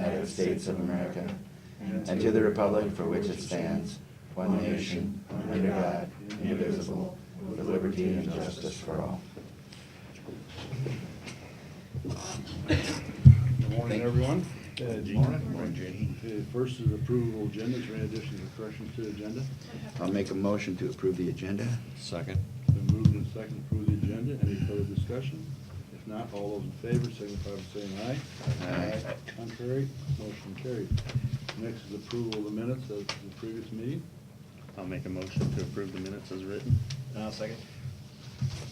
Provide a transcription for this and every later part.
United States of America, and to the republic for which it stands, one nation, under God, indivisible, with liberty and justice for all. Good morning, everyone. Good morning. Morning, Jenny. First is approval of agenda. Is there any additions or corrections to the agenda? I'll make a motion to approve the agenda. Second. Been moved and second to approve the agenda. Any further discussion? If not, all those in favor signify by saying aye. Aye. Contrary, motion carried. Next is approval of the minutes of the previous meeting. I'll make a motion to approve the minutes as written. Second.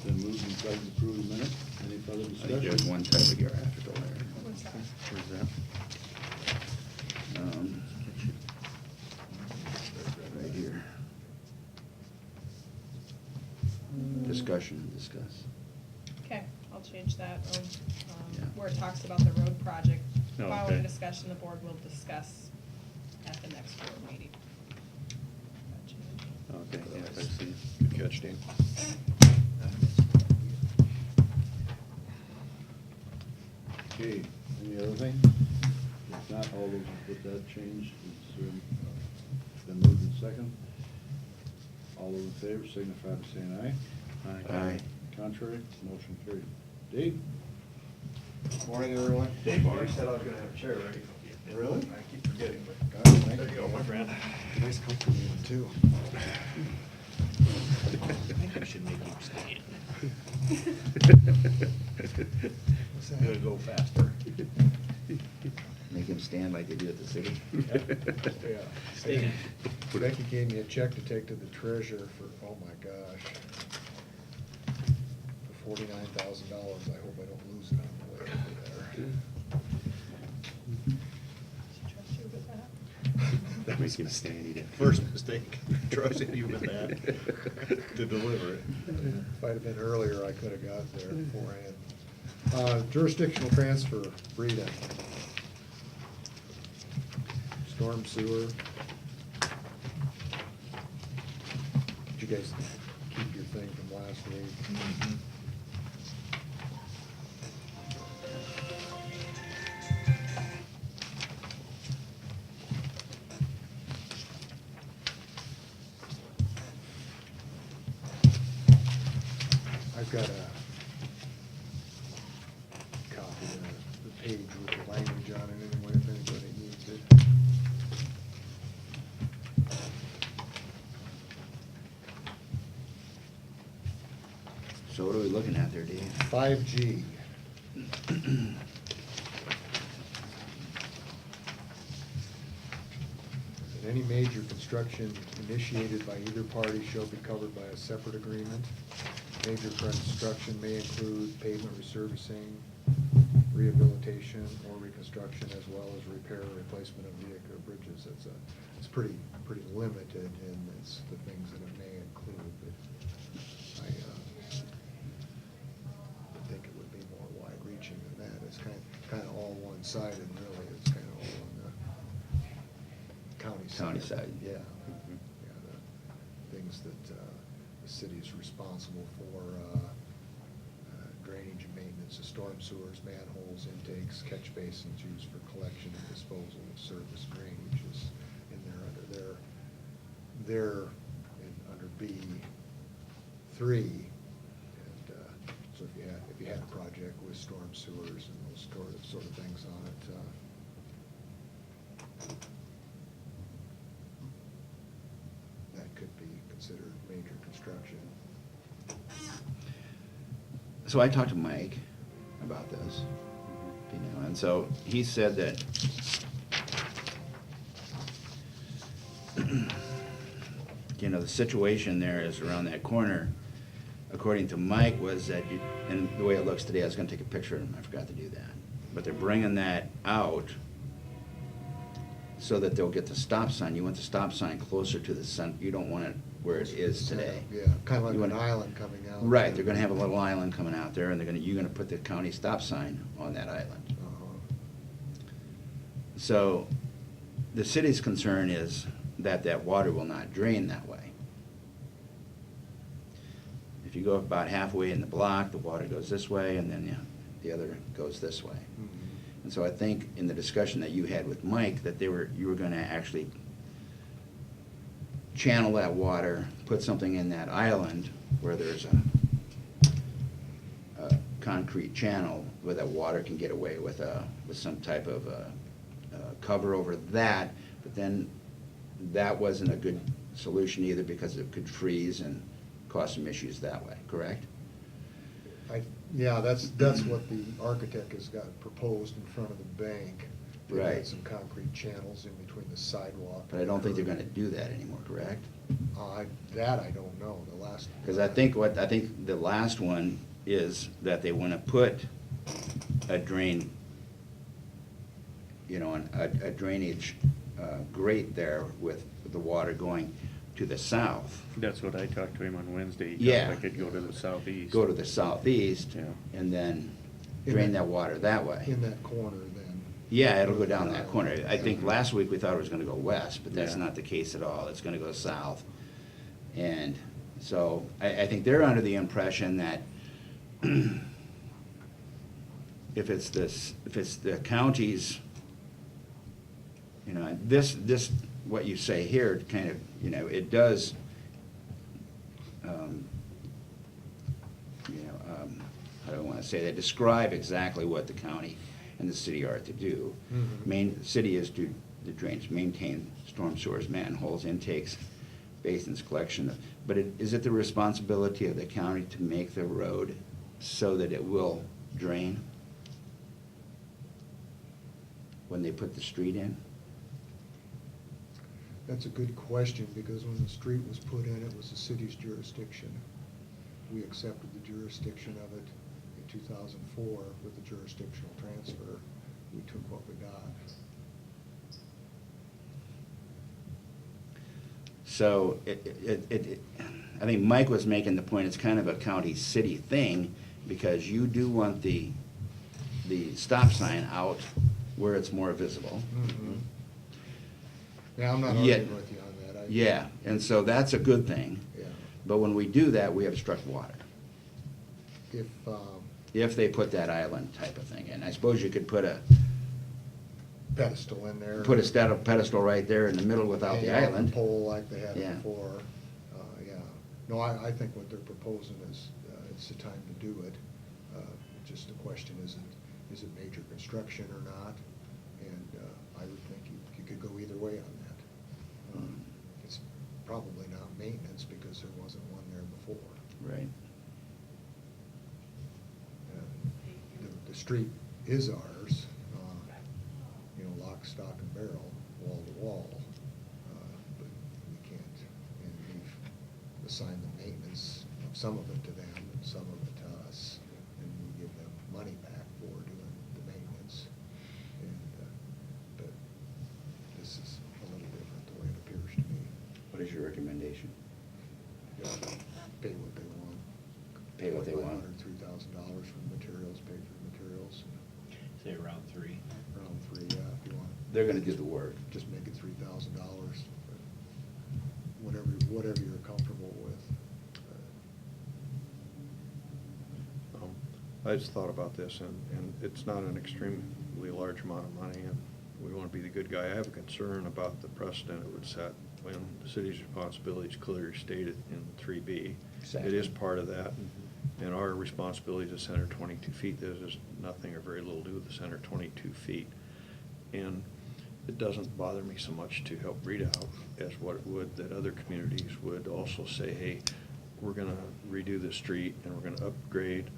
Been moved and second to approve the minutes. Any further I think discussion? there's one typo error after the letter. Where's that? Right here. Discussion, discuss. Okay, I'll change that, Yeah. where it talks about the road project. Oh, Following okay. discussion, the board will discuss at the next board meeting. That change. Okay, yes, I see. Good catch, Dean. Okay, any other thing? If not, all those with that change, it's been moved and second. All those in favor signify by saying aye. Aye. Contrary, motion carried. Dave? Morning, everyone. Dave already said I was gonna have a chair ready. Really? I keep forgetting, but Thank there you go, my friend. Nice comfortable one, too. I think we should make him stand. What's that? Gonna go faster. Make him stand like they do at the city. Yeah. Stand. Becky gave me a check to take to the treasurer for, oh my gosh, for $49,000. I hope I don't lose it on the way over there. Trust you with that? That makes him stand, he did. First mistake, trusting you with that, to deliver it. If I'd have been earlier, I could have got there beforehand. Jurisdictional transfer, Breda. Storm sewer. Did you guys keep your thing from last week? I've got a copy of the page with the language on it anyway, if anybody needs it. So what are we looking at there, Dave? 5G. That any major construction initiated by either party shall be covered by a separate agreement. Major construction may include pavement resurfacing, rehabilitation, or reconstruction, as well as repair or replacement of vehicle bridges. It's pretty limited, and it's the things that it may include, but I think it would be more wide-reaching than that. It's kind of all one-sided, really. It's kind of all on the county side. County side. Yeah. Yeah, the things that the city is responsible for, drainage and maintenance of storm sewers, manholes, intakes, catch basins used for collection and disposal of surface drainage is in there under under B3. And so if you had a project with storm sewers and those sort of things on it, that could be considered major construction. So I talked to Mike about this, you know, and so he said that you know, the situation there is around that corner, according to Mike, was that, and the way it looks today, I was gonna take a picture of them, I forgot to do that. But they're bringing that out so that they'll get the stop sign. You want the stop sign closer to the sun, you don't want it where it is today. Yeah, kind of like You an wanna- island coming out. Right, they're gonna have a little island coming out there, and you're gonna put the county stop sign on that island. Uh-huh. So, the city's concern is that that water will not drain that way. If you go about halfway in the block, the water goes this way, and then the other goes this way. Mhm. And so I think in the discussion that you had with Mike, that you were gonna actually channel that water, put something in that island where there's a concrete channel where that water can get away with some type of cover over that, but then that wasn't a good solution either because it could freeze and cause some issues that way, correct? Yeah, that's what the architect has got proposed in front of the bank. They've got Right. some concrete channels in between the sidewalk. But I don't think they're gonna do that anymore, correct? That I don't know, the last. Because I think the last one is that they wanna put a drain, a drainage grate there with the water going to the south. That's what I talked to him on Wednesday. He thought Yeah. I could go to the southeast. Go to the southeast Yeah. and then In drain that- that water that way. In that corner then. Yeah, it'll go down that corner. I think last week we thought it was gonna go west, but that's Yeah. not the case at all. It's gonna go south. And so I think they're under the impression that if it's the county's, this, what you say here, kind of, it does, how do I wanna say that, describe exactly what the county and the city are to do. Mhm. City is to, the drains, maintain storm sewers, manholes, intakes, basins, collection. But is it the responsibility of the county to make the road so that it will drain when they put the street in? That's a good question, because when the street was put in, it was the city's jurisdiction. We accepted the jurisdiction of it in 2004 with the jurisdictional transfer. We took what we got. So I think Mike was making the point, it's kind of a county-city thing, because you do want the stop sign out where it's more visible. Yeah, I'm not Yeah. arguing with you on that. Yeah, and so that's a good thing. Yeah. But when we do that, we obstruct water. If they put that island type of thing in. I suppose you could put a Pedestal in there. pedestal right there in the middle without the hang out island. Pole like they had Yeah. before. Yeah. No, I think what they're proposing is, it's the time to do it. Just the question is it major construction or not? And I would think you could go either way on that. It's probably not maintenance because there wasn't one there before. Right. The street is ours, lock, stock, and barrel, wall to wall. But we can't, and we've assigned the maintenance of some of it to them and some of it to us, and we give them money back for doing the maintenance. But this is a little different the way it appears to me. What is your recommendation? Pay what they want. Pay what they want. $3,000 for materials, pay for materials. Say around 3. Around 3, yeah, if you want. They're gonna do the work. Just make it $3,000, whatever you're comfortable with. I just thought about this, and it's not an extremely large amount of money, and we want to be the good guy. I have a concern about the precedent it would set when the city's responsibility is clearly stated in 3B. Exactly. It is part of that, and our responsibility to center 22 feet. There's just nothing or very little to do with the center 22 feet. And it doesn't bother me so much to help read out as what it would that other communities would also say, hey, we're gonna redo the street and we're gonna upgrade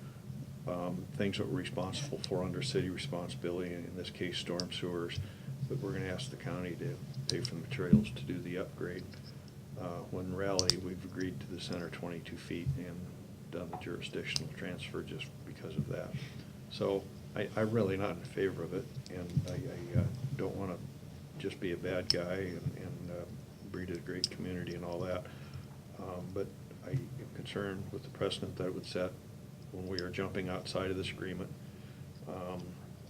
things that we're responsible for under city responsibility, in this case storm sewers, but we're gonna ask the county to pay for the materials to do the upgrade. When in reality, we've agreed to the center 22 feet and done the jurisdictional transfer just because of that. So I'm really not in favor of it, and I don't want to just be a bad guy and breed a great community and all that. But I am concerned with the precedent that it would set when we are jumping outside of this agreement.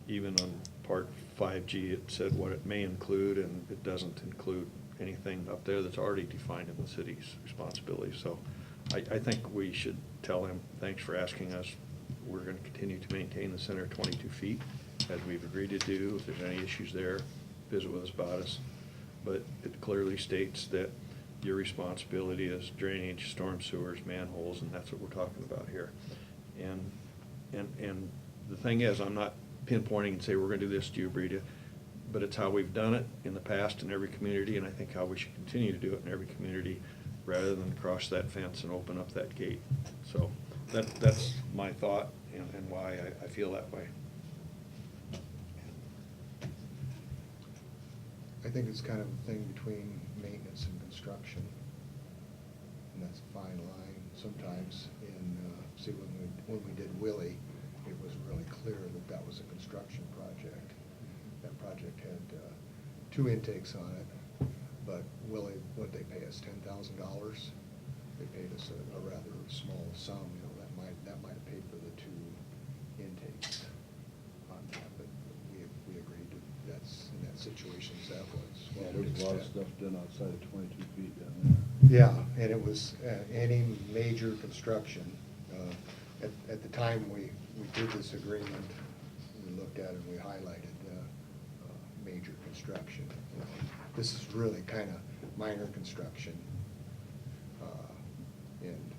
Even on part 5G, it said what it may include, and it doesn't include anything up there that's already defined in the city's responsibility. So I think we should tell him, thanks for asking us. We're going to continue to maintain the center 22 feet, as we've agreed to do. If there's any issues there, visit with us about us. But it clearly states that your responsibility is drainage, storm sewers, manholes, and that's what we're talking about here. And the thing is, I'm not pinpointing and say, we're gonna do this, do you agree to? But it's how we've done it in the past in every community, and I think how we should continue to do it in every community, rather than cross that fence and open up that gate. So that's my thought and why I feel that way. I think it's kind of a thing between maintenance and construction. And that's a fine line. Sometimes see, when we did Willie, it was really clear that that was a construction project. That project had 2 intakes on it, but Willie, what'd they pay us, $10,000? They paid us a rather small sum, you know, that might have paid for the 2 intakes on that, but we agreed to, that's, in that situation, that was Yeah, what we there's a lot of expect. stuff done outside of 22 feet down there. Yeah, and it was any major construction. At the time we did this agreement, we looked at it and we highlighted major construction. This is really kind of minor construction. And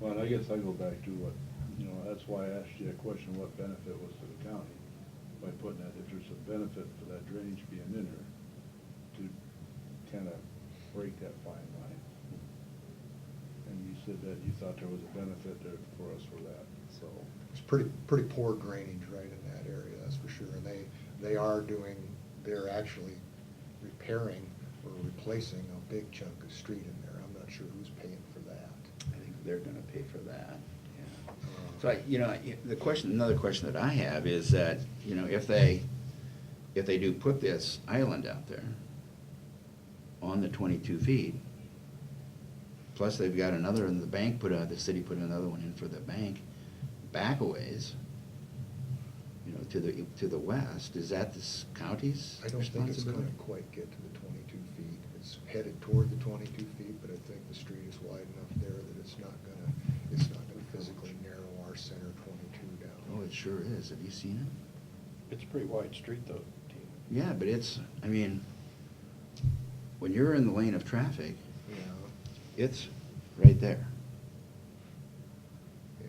Well, and I guess I go back to what, you know, that's why I asked you a question, what benefit was to the county? By putting that, if there's a benefit for that drainage being in there, to kind of break that fine line. And you said that you thought there was a benefit there for us for that, so. it's pretty poor drainage right in that area, that's for sure. And they're actually repairing or replacing a big chunk of street in there. I'm not sure who's paying for that. I think they're gonna pay for that, yeah. So another question that I have is that, you know, if they do put this island out there on the 22 feet, plus they've got another, and the city put another one in for the bank, back a ways, you know, to the west, is that this county's I don't think it's responsibility? gonna quite get to the 22 feet. It's headed toward the 22 feet, but I think the street is wide enough there that it's not gonna physically narrow our center 22 down. Oh, it sure is, have you seen it? It's a pretty wide street though, Dean. Yeah, but I mean, when you're in the lane of traffic, Yeah, it's right there. yeah.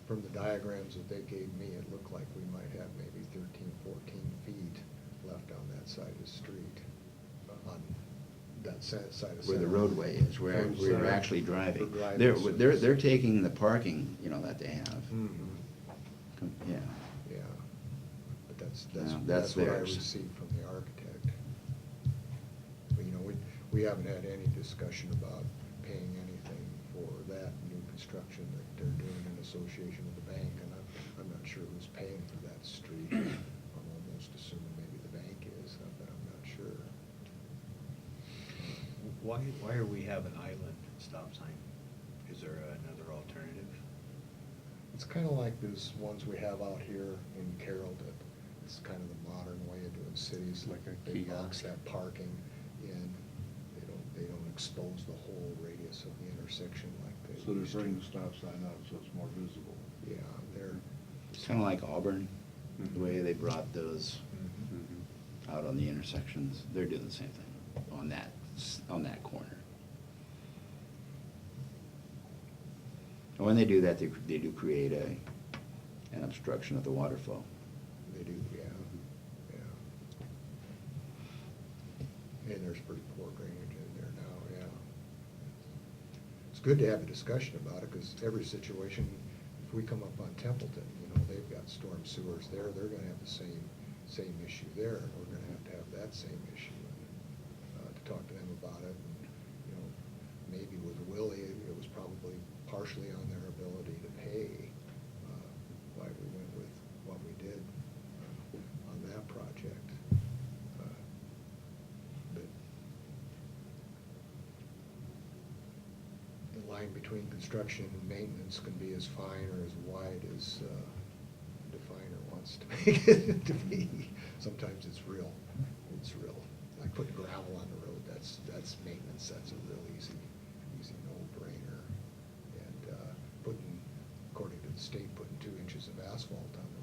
From the diagrams that they gave me, it looked like we might have maybe 13, 14 feet left on that side of the street, on that side of Where the center. roadway is, where From we're center actually for driving. driving They're service. taking the parking, you know, that they have. Mhm. Yeah. Yeah, but that's Yeah, what that's I theirs. received from the architect. But, you know, we haven't had any discussion about paying anything for that new construction that they're doing in association with the bank, and I'm not sure who's paying for that street. I'm almost assuming maybe the bank is, but I'm not sure. Why are we have an island stop sign? Is there another alternative? It's kind of like those ones we have out here in Carroll, that it's kind of the modern way of doing cities. Like a They kiosk. box that parking in, they don't expose the whole radius of the intersection like they So they're used to. bringing the stop sign out so it's more visible. Yeah, they're. It's kind of like Auburn, the way they brought those Mhm. out on the intersections. They're doing the same thing on that corner. And when they do that, they do create an obstruction of the water flow. They do, yeah, yeah. And there's pretty poor drainage in there now, yeah. It's good to have a discussion about it, because every situation, if we come up on Templeton, you know, they've got storm sewers there, they're gonna have the same issue there, and we're gonna have to have that same issue, and, to talk to them about it. And, you know, maybe with Willie, it was probably partially on their ability to pay, why we went with what we did on that project. But the line between construction and maintenance can be as fine or as wide as the definer wants to make it to be. Sometimes it's real, like putting gravel on the road, that's maintenance, that's a real easy no-brainer. And according to the state, putting 2 inches of asphalt on the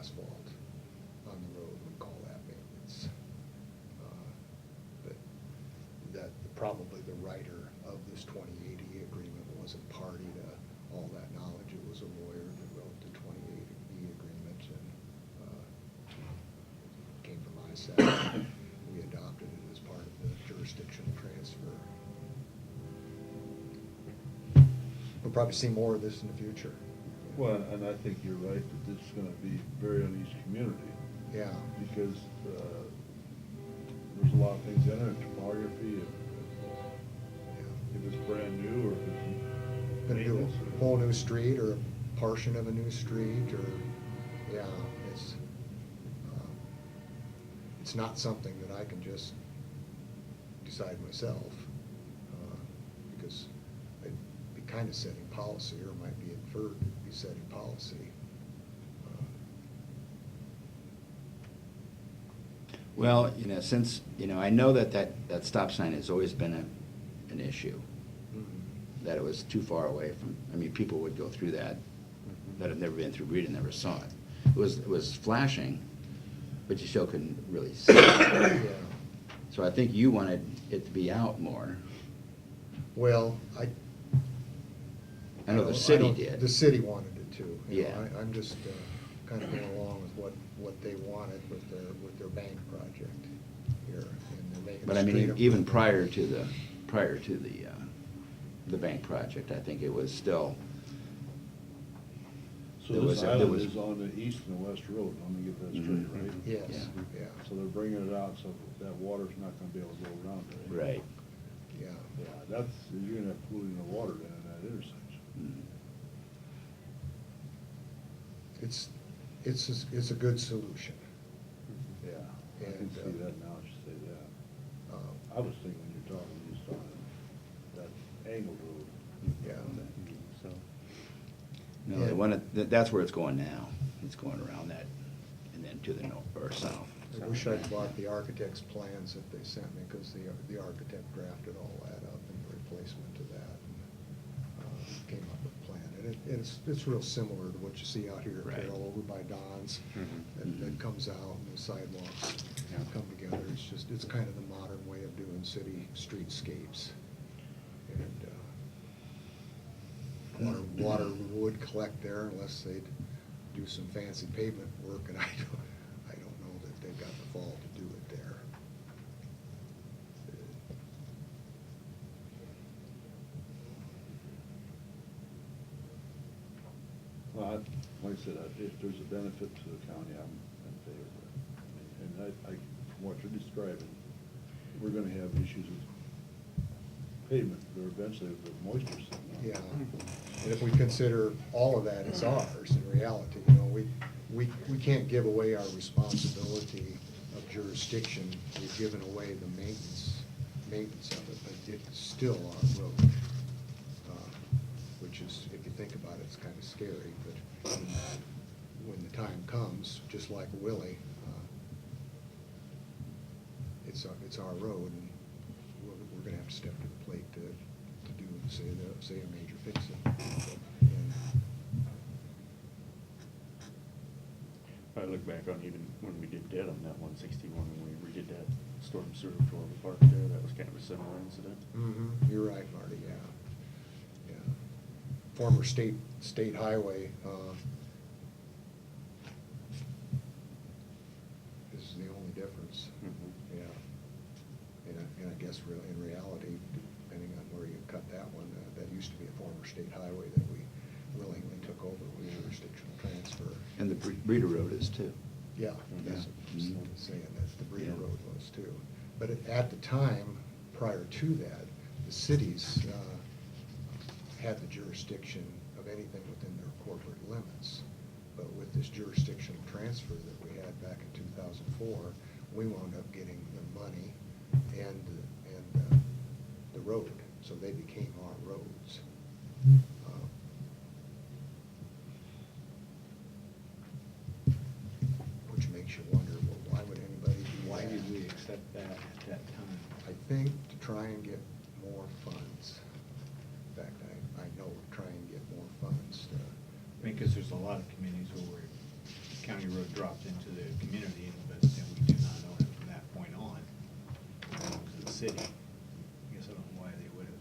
asphalt on the road, we call that maintenance. But that, probably the writer of this 2080 agreement wasn't party to all that knowledge. It was a lawyer that wrote the 2080 agreement, and came from ISAC. We adopted it as part of the jurisdictional transfer. We'll probably see more of this in the future. Well, and I think you're right that this is gonna be a very uneasy community, Yeah. because there's a lot of things in it, topography, if it's brand new or if it's Gonna do maintenance. a whole new street or a portion of a new street, or, yeah, it's not something that I can just decide myself, because I'd be kind of setting policy, or might be inferred to be setting policy. Well, since, I know that stop sign has always been an issue, that it was too far away from, people would go through that have never been through Rita, never saw it. It was flashing, but you still couldn't really see it. Yeah. So I think you wanted it to be out more. Well, I know the don't- city did. The city wanted it too. Yeah. I'm just kind of going along with what they wanted with their bank project here, and they're making. But straight up- even prior to the bank project, I think it was still, So there this was- there island was- is on the east and the west road, let me get that Mhm. straight, right? Yes, Yeah. yeah, So they're bringing it out so that water's not gonna be able to go around it. right. yeah. Yeah, that's, you're gonna have polluting the water then in that intersection. Mm. It's a good solution. Yeah, I can And, see that now, you say that. I was thinking when you're talking, just on that angle road. Yeah. So, No, the one, that's where it's going now. It's going around that, and then to the north or south. I wish I'd bought the architect's plans that they sent me, because the architect drafted all that up in replacement to that, and came up with a plan. And it's real similar to what you see out here at Right. Carroll over by Don's, Mhm. that comes out, and the sidewalks Yeah. come together. It's kind of the modern way of doing city streetscapes. And water would collect there unless they'd do some fancy pavement work, and I don't know that they've got the fall to do it there. Well, like I said, if there's a benefit to the county, I'm in favor of it. And from what you're describing, we're gonna have issues with pavement, or eventually with the moisture sitting on it. Yeah, and if we consider all of that as ours, in reality, we can't give away our responsibility of jurisdiction. We've given away the maintenance of it, but it's still our road. Which is, if you think about it, it's kind of scary, but when the time comes, just like Willie, it's our road, and we're gonna have to step to the plate to do, say a major fix-it. And I look back on even when we did dead on that 161, when we redid that storm sewer for the park there, that was kind of a similar incident. You're right, Marty, yeah. Former state highway, is the only difference. Mhm. Yeah. And I guess really, in reality, depending on where you cut that one, that used to be a former state highway that we willingly took over with jurisdictional transfer. And the Breeder Road is too. Yeah, that's what I was Mhm. saying, that the Breeder Yeah. Road was too. But at the time, prior to that, the cities had the jurisdiction of anything within their corporate limits. But with this jurisdictional transfer that we had back in 2004, we wound up getting the money and the road, so they became our roads. Which makes you wonder, well, why would anybody do Why that? did we accept that at that time? I think to try and get more funds. In fact, I know to try and get more funds. Because there's a lot of communities where we county road dropped into the community, but then we do not own it from that point on. It belongs to the city. I guess I don't know why they would have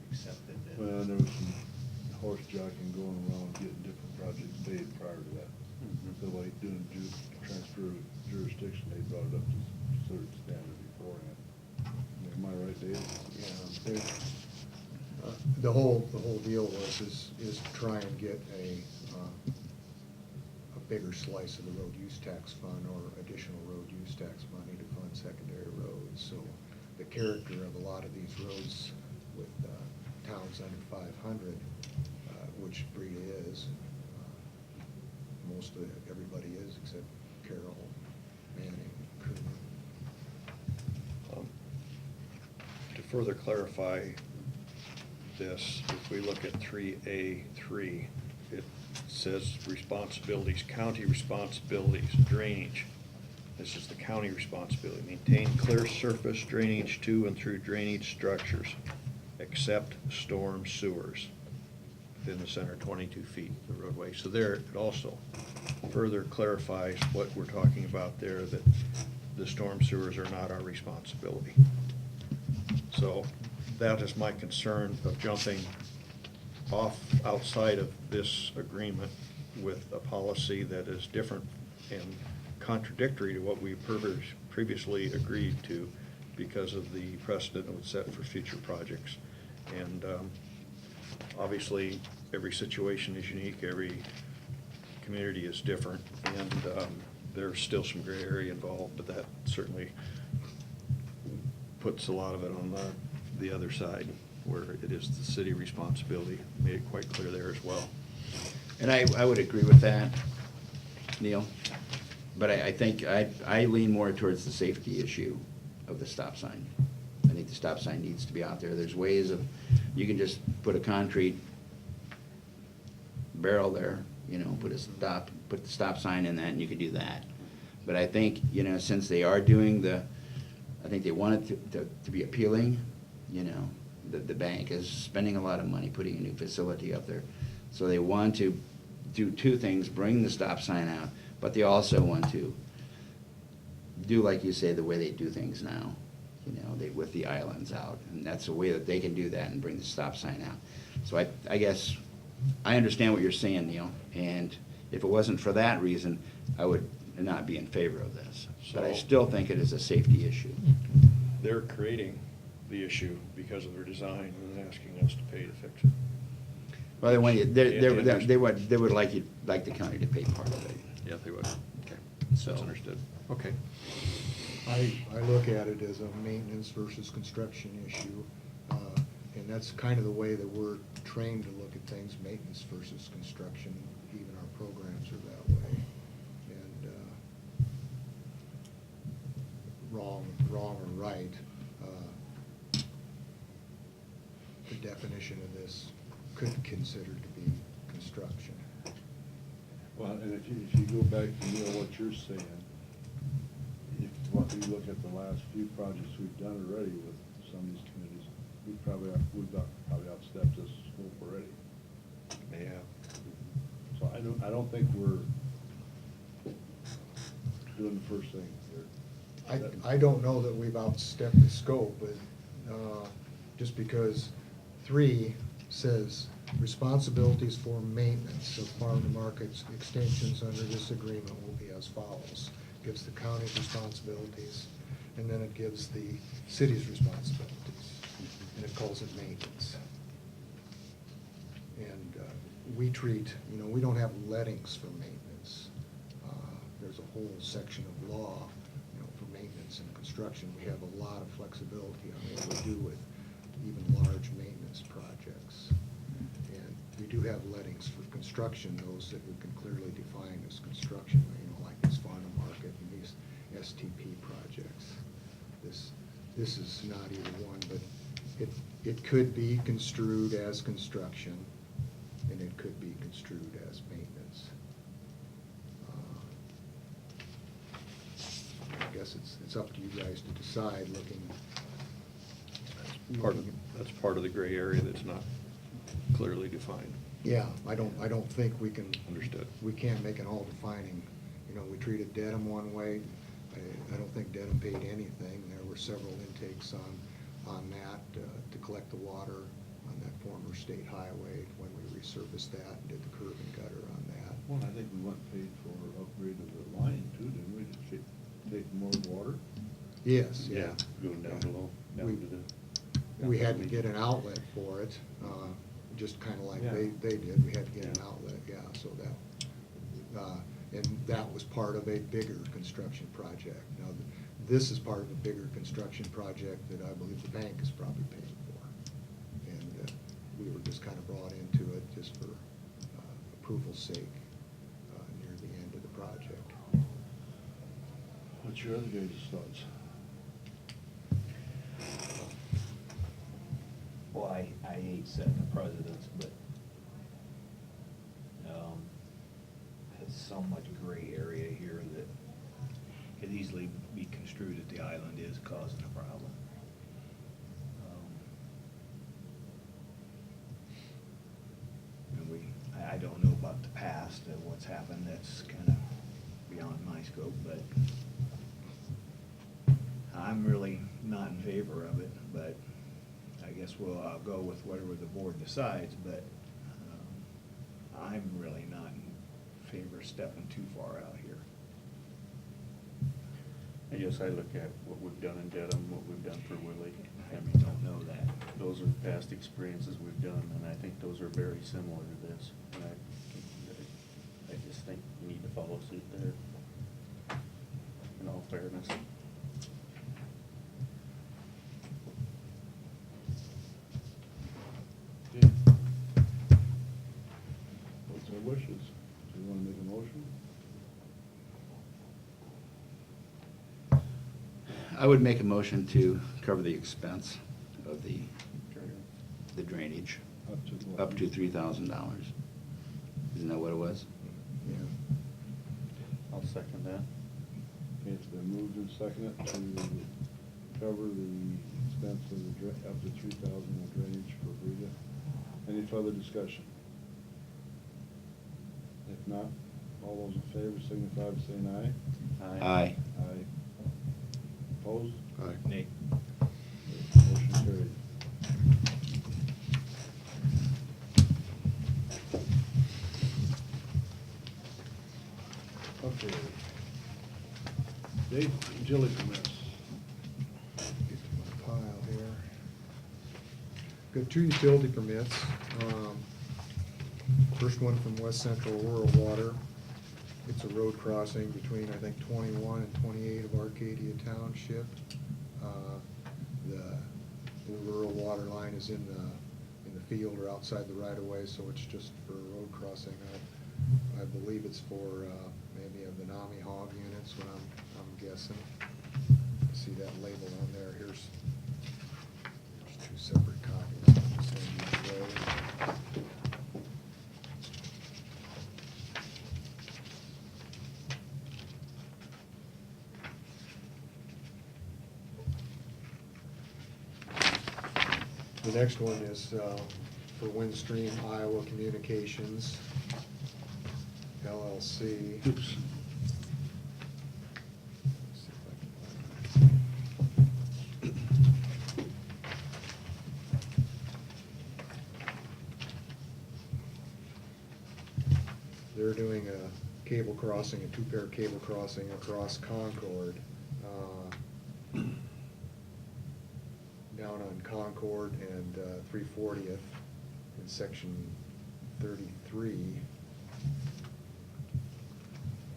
accepted that. Well, there was some horse jockeying going around, getting different projects paid prior to that. Mhm. So like doing transfer of jurisdiction, they brought it up to a certain standard beforehand. Am I right, Dave? Yeah, the whole deal is to try and get a bigger slice of the road use tax fund or additional road use tax money to fund secondary roads. So the character of a lot of these roads with towns under 500, which Breda is, most of everybody is except Carroll, Manning, Coon. To further clarify this, if we look at 3A3, it says responsibilities, county responsibilities, drainage. This is the county responsibility. Maintain clear surface drainage to and through drainage structures, except storm sewers within the center 22 feet of the roadway. So there, it also further clarifies what we're talking about there, that the storm sewers are not our responsibility. So that is my concern of jumping off outside of this agreement with a policy that is different and contradictory to what we previously agreed to because of the precedent it would set for future projects. And obviously, every situation is unique, every community is different, and there's still some gray area involved, but that certainly puts a lot of it on the other side, where it is the city responsibility. Made it quite clear there as well. And I would agree with that, Neil. But I think I lean more towards the safety issue of the stop sign. I think the stop sign needs to be out there. There's ways of, you can just put a concrete barrel there, put the stop sign in that, and you could do that. But I think, since they are doing I think they want it to be appealing, the bank is spending a lot of money putting a new facility up there. So they want to do two things: bring the stop sign out, but they also want to do, like you say, the way they do things now, with the islands out. And that's a way that they can do that and bring the stop sign out. So I guess, I understand what you're saying, Neil, and if it wasn't for that reason, I would not be in favor of this. But I So- still think it is a safety issue. They're creating the issue because of their design and asking us to pay to fix it. Well, Yeah, they would like the county to pay part of it. Yeah, they would. Okay, So- that's understood. Okay. I look at it as a maintenance versus construction issue, and that's kind of the way that we're trained to look at things, maintenance versus construction. Even our programs are that way. And wrong or right, the definition of this could be considered to be construction. Well, and if you go back to what you're saying, if what we look at the last few projects we've done already with some of these communities, we've probably outstepped this scope already. Yeah. So I don't think we're doing the first thing here. I don't know that we've outstepped the scope, but just because 3 says responsibilities for maintenance of farm to markets extensions under this agreement will be as follows. Gives the county's responsibilities, and then it gives the city's responsibilities, and it calls it maintenance. And we treat, we don't have lettings for maintenance. There's a whole section of law, for maintenance and construction. We have a lot of flexibility on what we do with even large maintenance projects. And we do have lettings for construction, those that we can clearly define as construction, like this farm to market and these STP projects. This is not either one, but it could be construed as construction, and it could be construed as maintenance. I guess it's up to you guys to decide, looking. That's part of the gray area that's not clearly defined. Yeah, I don't think we can. Understood. We can't make an all-defining You know, we treated Dedham one way. I don't think Dedham paid anything. There were several intakes on that to collect the water on that former state highway when we resurfaced that and did the curb and gutter on that. Well, I think we went and paid for upgrade of the line too, didn't we, to take more water? Yes, yeah. Going down Yeah. below, We- down to the. We had to get an outlet for it, just kinda like Yeah. they did, we had to get an Yeah. outlet, yeah, so that, and that was part of a bigger construction project. Now, this is part of a bigger construction project that I believe the bank is probably paying for. And we were just kinda brought into it just for approval's sake, near the end of the project. What's your other guys' thoughts? Well, I hate setting the precedents, but, there's so much gray area here that could easily be construed that the island is causing a problem. And I don't know about the past of what's happened, that's kinda beyond my scope, but I'm really not in favor of it, but I guess I'll go with whatever the board decides, but I'm really not in favor of stepping too far out here. I guess I look at what we've done in Dedham, what we've done for Willie. I don't know that. Those are past experiences we've done, and I think those are very similar to this. And I just think we need to follow suit there, in all fairness. Okay. What's our wishes? Do you wanna make a motion? I would make a motion to cover the expense of the drainage, Up to what? up to $3,000. Isn't that what it was? Yeah. I'll second that. Okay, it's been moved and seconded to cover the expense of the up to 3,000 of drainage for Rita. Any further discussion? If not, all those in favor signify by saying aye. Aye. Aye. Opposed? Aye. Nate? Motion carried. Okay. Dave, utility permits. Get to my pile here. Got two utility permits. First one from West Central Rural Water. It's a road crossing between, I think, 21 and 28 of Arcadia Township. The rural water line is in the field or outside the right-of-way, so it's just for a road crossing. I believe it's for maybe a Benami hog units, what I'm guessing. I see that label on there. Here's two separate copies. I'll just send you those. The next one is for Windstream Iowa Communications LLC. Oops. Let's see if I can find that. They're doing a cable crossing, a two-pair cable crossing across Concord. Down on Concord and 340th in section 33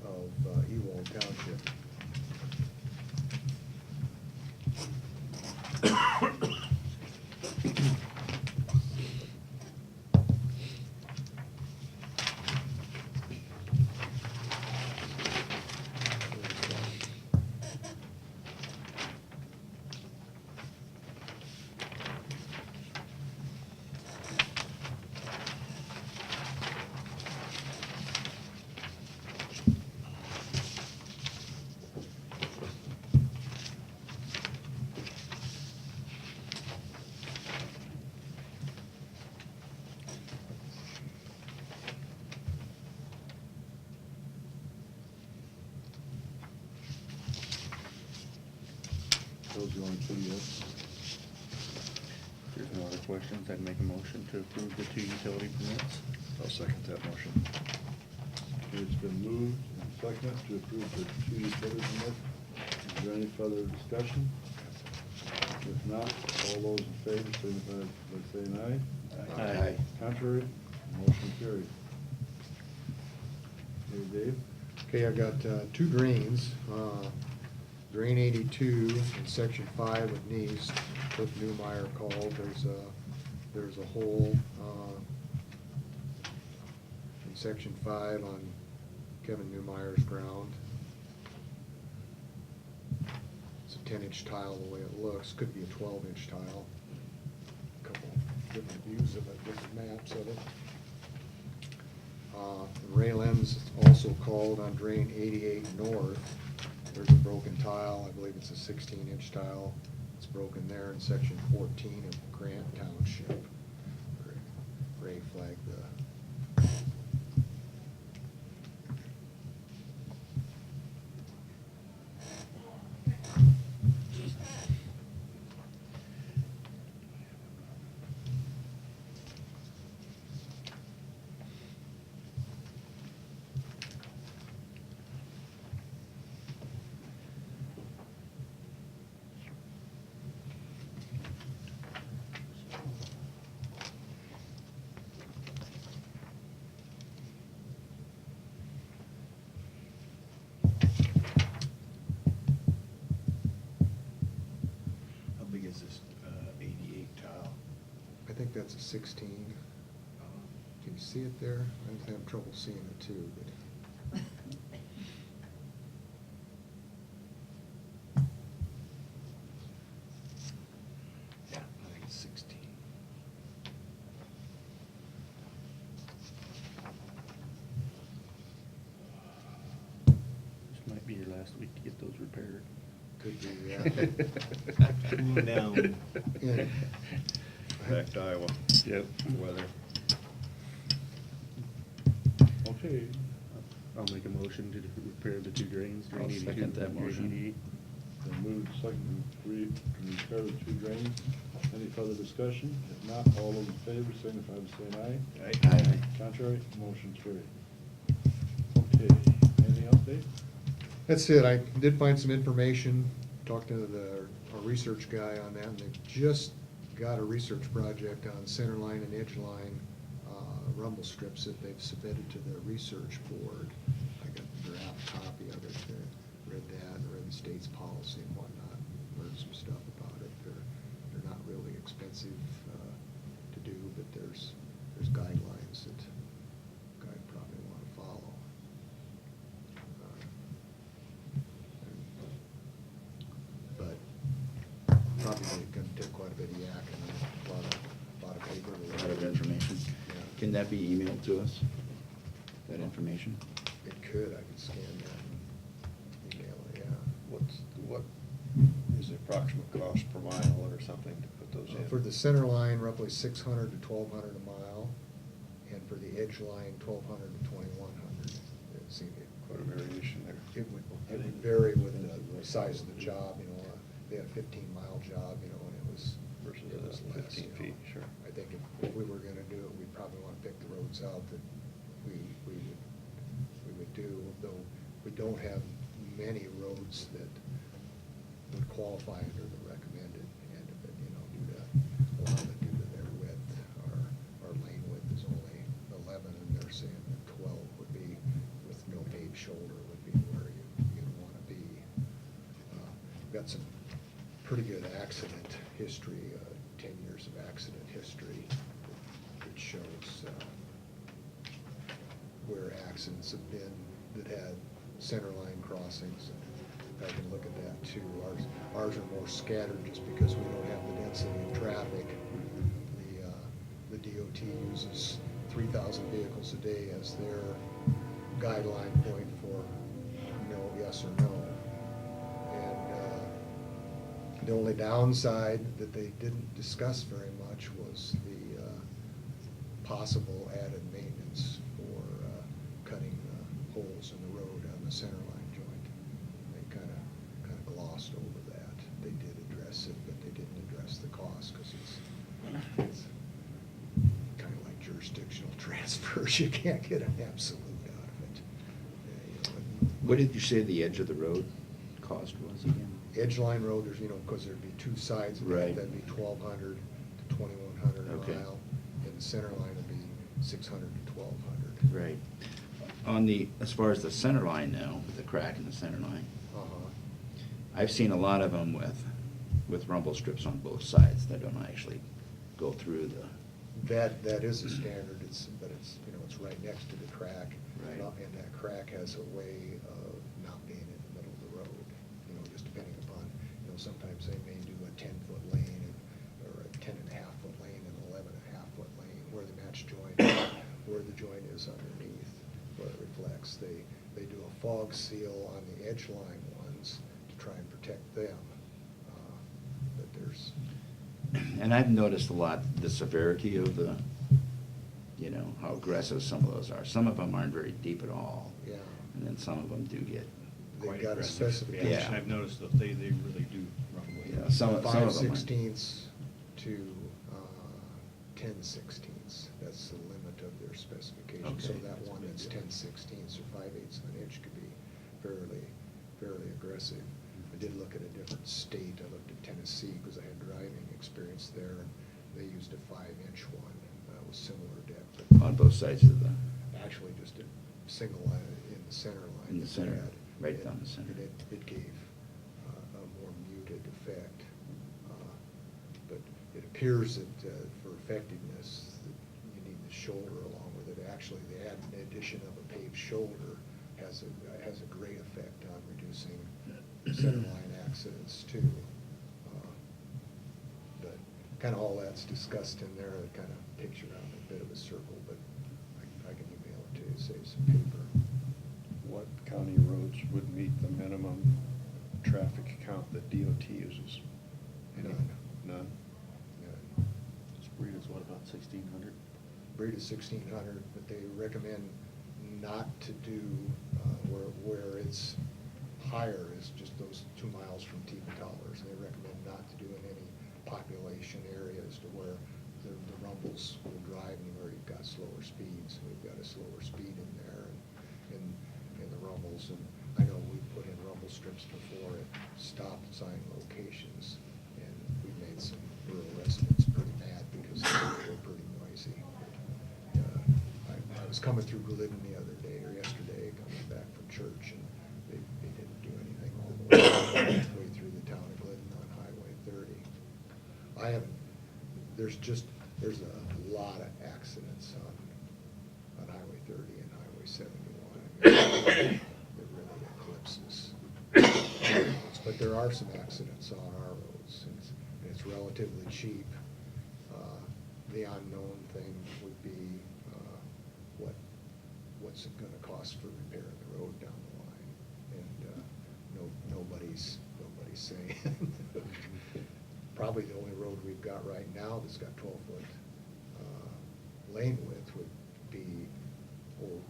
of Ewald Township. was the only two, yes. If there's no other questions, I'd make a motion to approve the 2 utility permits. I'll second that motion. Okay, it's been moved and seconded to approve the 2 utility permits. Is there any further discussion? If not, all those in favor signify by saying aye. Aye. Contrary, motion carried. Okay, Dave? Okay, I've got 2 drains. Drain 82 in section 5 with Nice, Cliff Newmeyer called. There's a hole in section 5 on Kevin Newmeyer's ground. It's a 10-inch tile the way it looks. Could be a 12-inch tile. Couple different views of it, different maps of it. Ray Lenz also called on drain 88 north. There's a broken tile, I believe it's a 16-inch tile. It's broken there in section 14 of Grant Township. Ray flagged the How big is this 88 tile? I think that's a 16. Can you see it there? I'm having trouble seeing it too, but. Yeah, I think it's 16. This might be your last week to get those repaired. Could be, yeah. Cooling down. Yeah. Back to Iowa. Yep. Weather. Okay. I'll make a motion to repair the 2 drains. I'll drain 82 second that and drain motion. 88. Been moved and seconded to repair the 2 drains. Any further discussion? If not, all those in favor signify by saying aye. Aye. Contrary, motion carried. Okay, anything else, Dave? That's it. I did find some information, talked to our research guy on that, and they've just got a research project on center line and edge line rumble strips that they've submitted to the research board. I got the draft copy of it, read that, and read the state's policy and whatnot, learned some stuff about it. They're not really expensive to do, but there's guidelines that guy probably want to follow. But probably gonna take quite a bit of yak and a lot of paper. A lot of information. Yeah. Can that be emailed to us, that information? It could, I could scan that and email it, yeah. What is the approximate cost per mile or something to put those in? For the center line, roughly 600 to 1,200 a mile, and for the edge line, 1,200 to 2,100. Quite a variation there. It would vary with the size of the job, you know, they had a 15-mile job, you know, and it was Versus less, 15 you know. feet, sure. I think if we were gonna do it, we'd probably wanna pick the roads out that we would do, though we don't have many roads that would qualify under the recommended end of it, you know, a lot of it due to their width. Our lane width is only 11, and they're saying that 12 would be, with no paved shoulder, would be where you'd wanna be. Got some pretty good accident history, 10 years of accident history that shows where accidents have been that had center line crossings. I can look at that too. Ours are more scattered just because we don't have the density of traffic. The DOT uses 3,000 vehicles a day as their guideline point for no, yes or no. And the only downside that they didn't discuss very much was the possible added maintenance for cutting holes in the road on the center line joint. They kind of glossed over that. They did address cost, because it's kind of like jurisdictional transfers. You can't get an absolute out of it. What did you say the edge of the road cost was again? Edgeline Road, there's, because there'd be two sides of Right. that, that'd be 1,200 to 2,100 a Okay. mile, and the center line would be 600 to 1,200. Right. As far as the center line now, with the crack in the center line, Uh-huh. I've seen a lot of them with rumble strips on both sides that don't actually go through the, That is a standard, but it's right next to the crack. Right. And that crack has a way of not being in the middle of the road, just depending upon, sometimes they may do a 10-foot lane or a 10.5-foot lane and 11.5-foot lane where the match joint, where the joint is underneath, where it reflects. They do a fog seal on the edge line ones to try and protect them. But there's, and I've noticed a lot, the severity of the, how aggressive some of those are. Some of them aren't very deep at all. yeah, And then some of them do get, they've Quite got a aggressive. specification. Yeah. I've noticed that they really do rumble. Yeah, some of them. 5/16 to 10/16. That's the limit of their specification. So Okay. that one that's 10/16 or 5/8 of an inch could be fairly aggressive. I did look at a different state. I looked at Tennessee because I had driving experience there. And they used a 5-inch one with similar depth. on both sides of the, Actually, just a single line in the center line. In the that center, they had. right And down the center. It gave a more muted effect. But it appears that for effectiveness, that you need the shoulder along with it. Actually, the addition of a paved shoulder has a great effect on reducing center line accidents too. But kind of all that's discussed in there, it kind of takes you around a bit of a circle, but I can email it to you, save some paper. What county roads would meet the minimum traffic count that DOT uses? Any? None. None? Yeah. Sprita's what, about 1,600? Breed is 1,600, but they recommend not to do, where it's higher is just those 2 miles from T Towers. They recommend not to do in any population areas to where the rumbles will drive and where you've got slower speeds. We've got a slower speed in there and in the rumbles. And I know we put in rumble strips before at stop sign locations, and we've made some rural residents pretty mad because they're pretty noisy. I was coming through Glidden the other day, or yesterday, coming back from church, and they didn't do anything all the way through the town of Glidden on Highway 30. There's a lot of accidents on Highway 30 and Highway 71. It really eclipses. But there are some accidents on our roads, and it's relatively cheap. The unknown thing would be what's it gonna cost for repairing the road down the line? And nobody's saying. Probably the only road we've got right now that's got 12-foot lane width would be old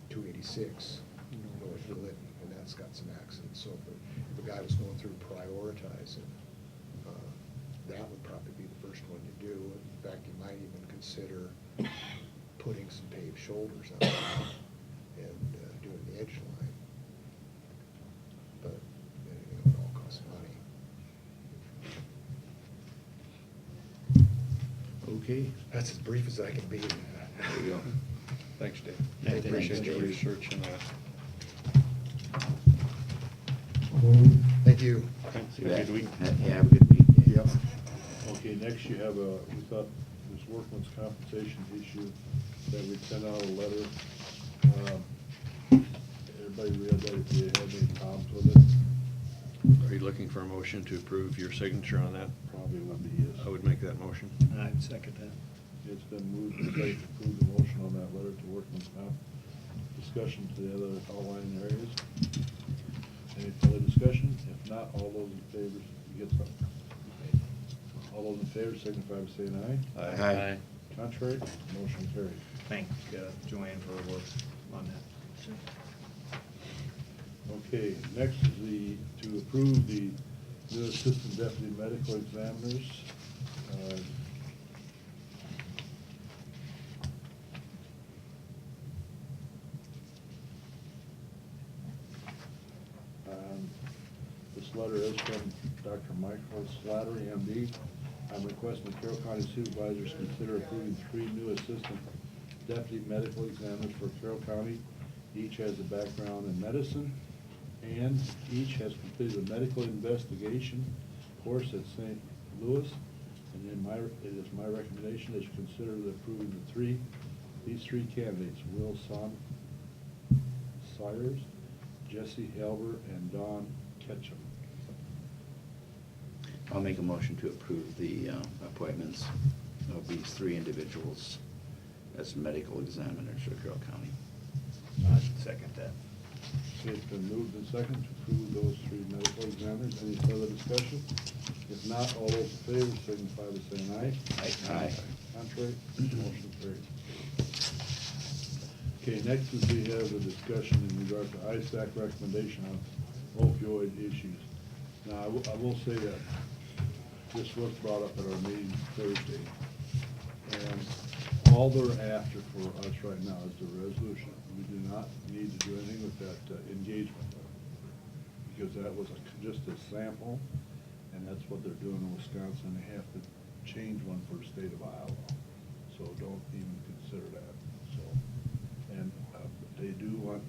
286 north of Glidden, and that's got some accidents. So if a guy was going through prioritizing, that would probably be the first one to do. In fact, you might even consider putting some paved shoulders on it and doing the edge line. But it all costs money. okay. That's as brief as I can be. There you go. Thanks, Dave. Yeah, I appreciate thanks, your Dave. research and that. Thank you. Thanks. You Have a bet. good week. Yeah, have a good week. Dave. Yep. Okay, next you have we thought this workman's compensation issue, that we'd send out a letter. Everybody read that, if you had any problems with it? Are you looking for a motion to approve your signature on that? Probably would be, yes. I would make that motion. I'd second that. It's been moved and seconded to approve the motion on that letter to workman's comp. Discussion to the other outlying areas. Any further discussion? If not, all those in favor, you get something. All those in favor signify by saying aye. Aye. Contrary, motion carried. Thank Joanne for her work on that. Okay, next is to approve the New assistant deputy medical examiners. This letter is from Dr. Michael Slattery, MD. I'm requesting the Carroll County Supervisors consider approving 3 new assistant deputy medical examiners for Carroll County. Each has a background in medicine, and each has completed a medical investigation course at St. Louis. And it is my recommendation that you consider approving these three candidates, Will Sayers, Jesse Halber, and Don Ketchum. I'll make a motion to approve the appointments of these 3 individuals as medical examiners for Carroll County. I'd second that. Okay, it's been moved and seconded to approve those 3 medical examiners. Any further discussion? If not, all those in favor signify by saying aye. Aye. Contrary, motion carried. Okay, next is we have a discussion in regard to ISAC recommendation on opioid issues. Now, I will say that this was brought up at our meeting Thursday, and all they're after for us right now is the resolution. We do not need to do anything with that engagement letter, because that was just a sample, and that's what they're doing in Wisconsin. They have to change one for the state of Iowa, so don't even consider that. So, and they do want,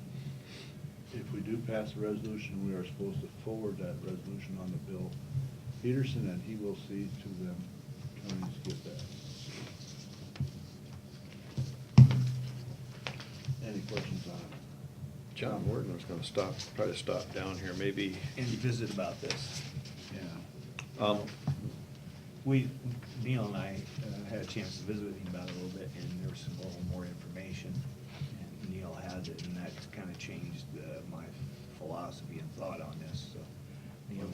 if we do pass the resolution, we are supposed to forward that resolution on to Bill Peterson, and he will see to them counties get that. Any questions on it? John Morgan was gonna try to stop down here, maybe. And visit about this. Yeah. Neil and I had a chance to visit with him about it a little bit, and there was some little more information, and Neil has it, and that kind of changed my philosophy and thought on this, so. Neil,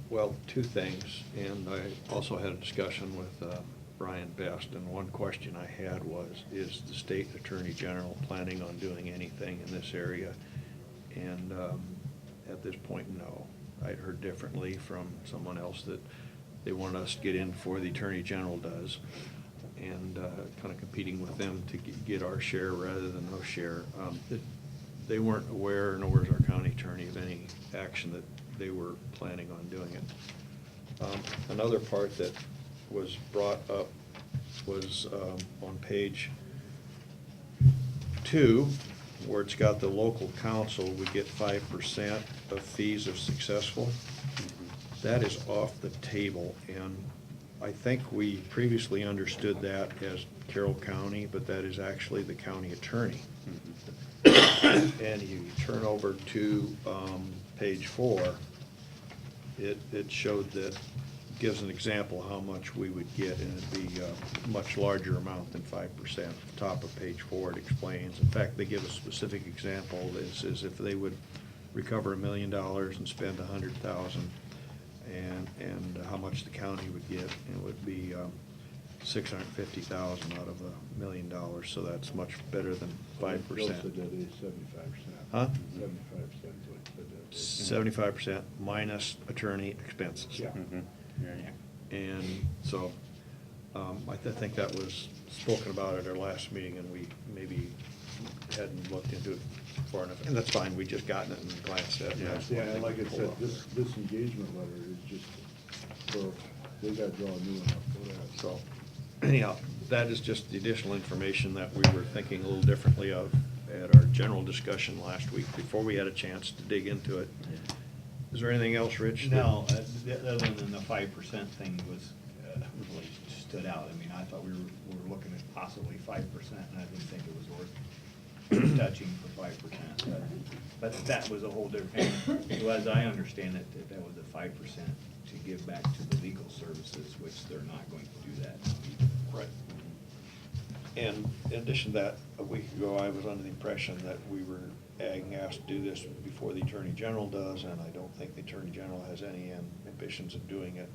Well, 2 things, and I also had a discussion with Brian Best, and one question I had was, is the state attorney general planning on doing anything in this area? And at this point, no. I'd heard differently from someone else that they want us to get in before the attorney general does, and kind of competing with them to get our share rather than no share. They weren't aware, nor was our county attorney, of any action that they were planning on doing it. Another part that was brought up was on page 2, where it's got the local council, we get 5% of fees if successful. That is off the table, and I think we previously understood that as Carroll County, but that is actually the county attorney. And you turn over to page 4, it showed that, gives an example how much we would get, and it'd be a much larger amount than 5%. At the top of page 4, it explains. In fact, they give a specific example. It says if they would recover $1 million and spend $100,000, and how much the county would get, it would be $650,000 out of $1 million. So that's much better than 5%. Bill said that is 75%. Huh? 75% is what he said that is. 75% minus attorney expenses. Yeah. And so, I think that was spoken about at our last meeting, and we maybe hadn't looked into it far enough, and that's fine, we just gotten it and glanced at it. Yeah, That's one yeah, and thing like to I pull said, up. this engagement letter is just for, they got to draw a new one up for that. So, anyhow, that is just the additional information that we were thinking a little differently of at our general discussion last week, before we had a chance to dig into it. Is there anything else, Rich? that- No, other than the 5% thing was, really stood out. I mean, I thought we were looking at possibly 5%, and I didn't think it was worth touching for 5%. But that was a whole different, so as I understand it, that was a 5% to give back to the legal services, which they're not going to do that now either. Right. And in addition to that, a week ago, I was under the impression that we were being asked to do this before the Attorney General does, and I don't think the Attorney General has any ambitions of doing it.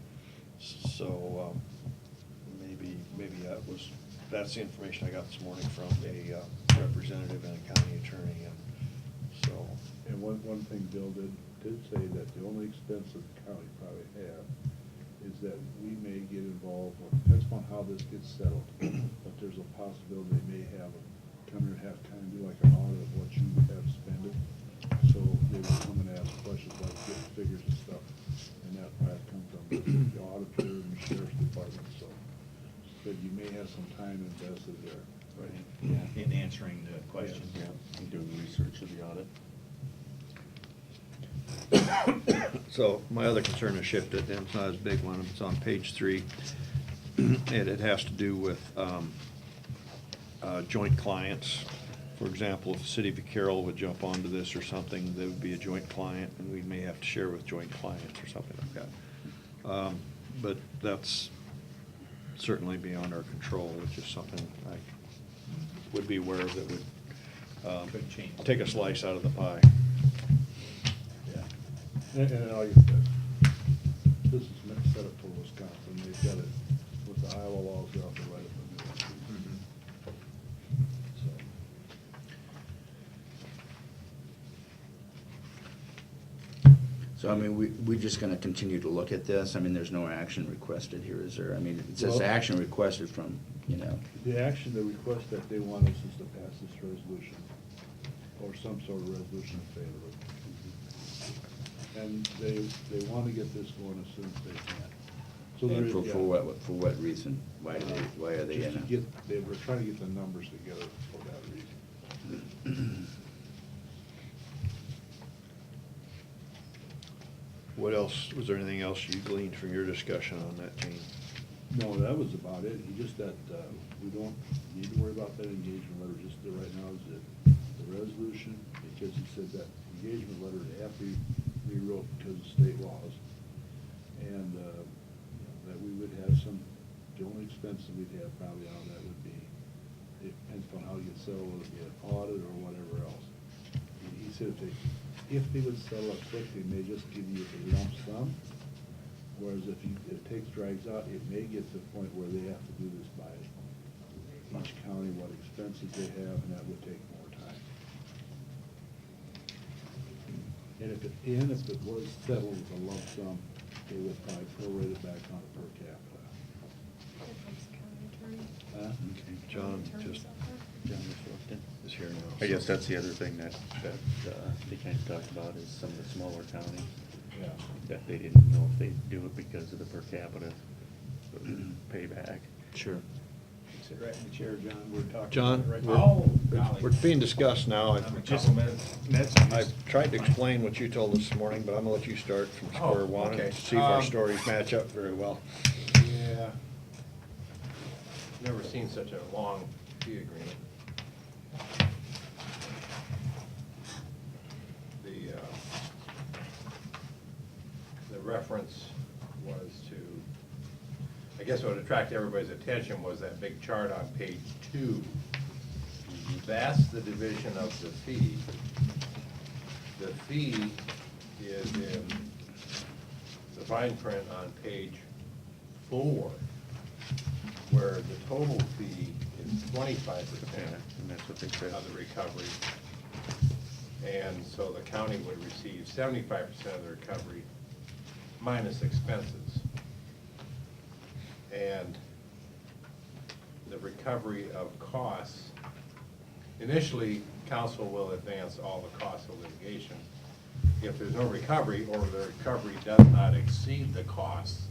So, maybe that's the information I got this morning from a representative and a county attorney, and so. And one thing Bill did did say that the only expense that the county probably have is that we may get involved, or depends upon how this gets settled, but there's a possibility they may come here and have kind of do like an audit of what you have spent. So they will come and ask questions like get figures and stuff, and that probably come from the auditor and the sheriff's department, so. But you may have some time invested there. Right. Yeah, in answering the questions. Yeah, and doing research of the audit. So my other concern has shifted, and it's not as big one, it's on page 3. And it has to do with joint clients. For example, if the city of Carroll would jump onto this or something, there would be a joint client, and we may have to share with joint clients or something like that. But that's certainly beyond our control, which is something I would be aware of that would Could change. take a slice out of the pie. Yeah. And like I said, this is set up for Wisconsin, they've got it, with the Iowa laws, they're off the right of Mhm. So. So, I mean, we're just gonna continue to look at this? I mean, there's no action requested here, is there? I mean, it says Well- action requested from, you know. The action, the request that they want us is to pass this resolution, or some sort of resolution in favor of it. And they want to get this going as soon as they can. So there And is, for yeah. for what reason? Why are they Just in to it? they were trying to get the numbers together for that reason. What else, was there anything else you gleaned from your discussion on that, Gene? No, that was about it. He just that, we don't need to worry about that engagement letter, just right now is the resolution, because he said that engagement letter would have to be rewrote because of state laws. And, that we would have the only expense that we'd have probably on that would be, it depends upon how you get settled, whether it be an audit or whatever else. He said if they would settle it quickly, they may just give you a lump sum. Whereas if it drags out, it may get to the point where they have to do this by each county, what expenses they have, and that would take more time. And if it was settled with a lump sum, they would probably prorate it back on a per capita. Huh? Okay. John just John reflected. is here now. I guess that's the other thing that they kind of talked about is some of the smaller counties, Yeah. that they didn't know if they'd do it because of the per capita payback. Sure. Sit right in the chair, John, we're talking. John, about it right we're- now. Oh, golly. we're being discussed now. I'm a couple minutes. I've tried to explain what you told us this morning, but I'm gonna let you start from square Oh, one okay. and see if our stories match up very well. Yeah. Never seen such a long fee agreement. The reference was to, I guess what attracted everybody's attention was that big chart on page 2. That's the division of the fee. The fee is in the fine print on page 4, where the total fee is 25% And that's what they said. of the recovery. And so the county would receive 75% of the recovery minus expenses. And the recovery of costs, initially, council will advance all the costs of litigation. If there's no recovery, or the recovery does not exceed the costs,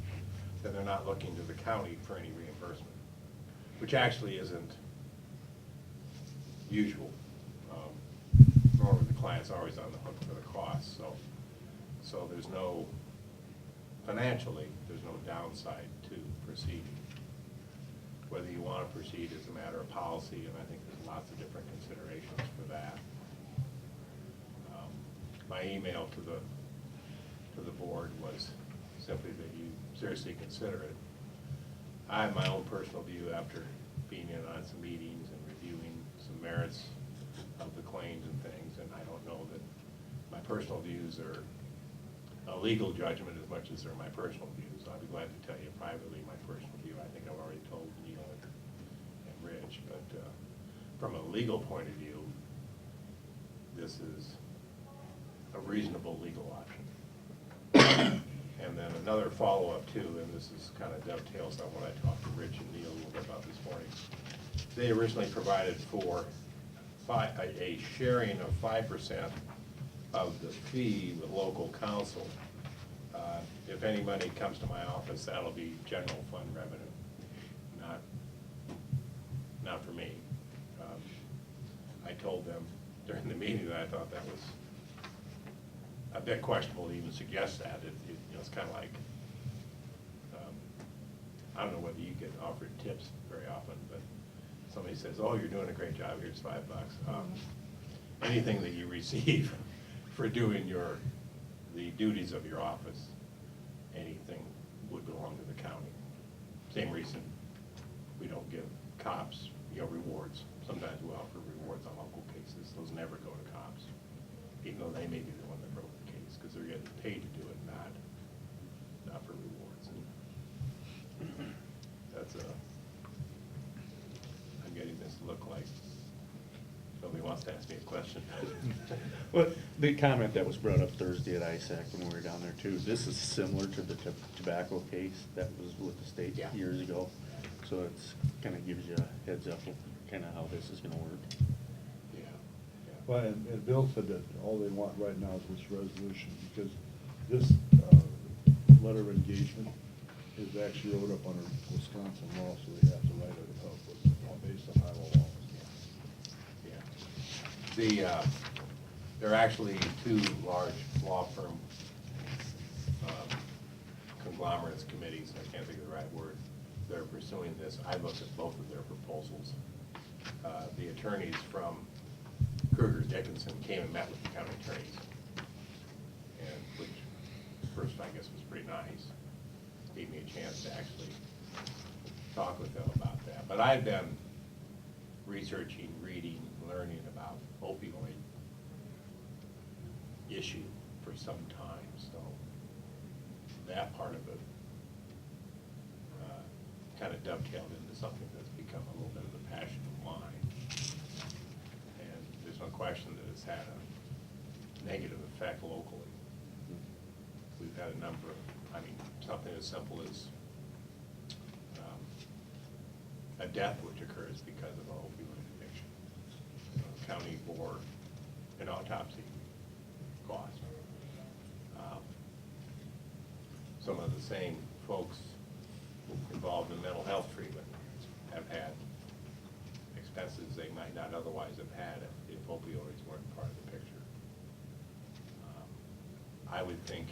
then they're not looking to the county for any reimbursement, which actually isn't usual. Normally, the client's always on the hook for the costs, so there's no, financially, there's no downside to proceeding. Whether you want to proceed is a matter of policy, and I think there's lots of different considerations for that. My email to the board was simply that you seriously consider it. I have my own personal view after being in on some meetings and reviewing some merits of the claims and things, and I don't know that my personal views are a legal judgment as much as they're my personal views. I'll be glad to tell you privately my personal view. I think I've already told Neil and Rich, but from a legal point of view, this is a reasonable legal option. another follow-up too, and this is kind of dovetails on what I talked to Rich and Neil a little bit about this morning. They originally provided for a sharing of 5% of the fee with local council. If any money comes to my office, that'll be general fund revenue, not for me. I told them during the meeting that I thought that was a bit questionable to even suggest that. You know, it's kind of like, I don't know whether you get offered tips very often, but somebody says, oh, you're doing a great job, here's $5. Anything that you receive for doing the duties of your office, anything would belong to the county. Same reason we don't give cops, rewards. Sometimes we offer rewards on local cases. Those never go to cops, even though they may be the one that broke the case, because they're getting paid to do it, not for rewards. And that's I'm getting this look like nobody wants to ask me a question. Well, the comment that was brought up Thursday at ISAC when we were down there too, this is similar to the tobacco case that was with the state Yeah. years ago. So it's kind of gives you a heads up of kind of how this is gonna work. Yeah. Well, and Bill said that all they want right now is this resolution, because this letter of engagement is actually wrote up under Wisconsin law, so they have to write it up based on Iowa law. Yeah. There are actually two large law firm conglomerates, committees, I can't think of the right word, that are pursuing this. I looked at both of their proposals. The attorneys from Kruger Dickinson came and met with the county attorneys, and which first I guess was pretty nice. Gave me a chance to actually talk with them about that. But I've been researching, reading, learning about opioid issue for some time, so that part of it kind of dovetailed into something that's become a little bit of a passion of mine. And there's no question that it's had a negative effect locally. We've had a number of, something as simple as a death which occurs because of an opioid addiction. County bore an autopsy cost. Some of the same folks involved in mental health treatment have had expenses they might not otherwise have had if opioids weren't part of the picture. I would think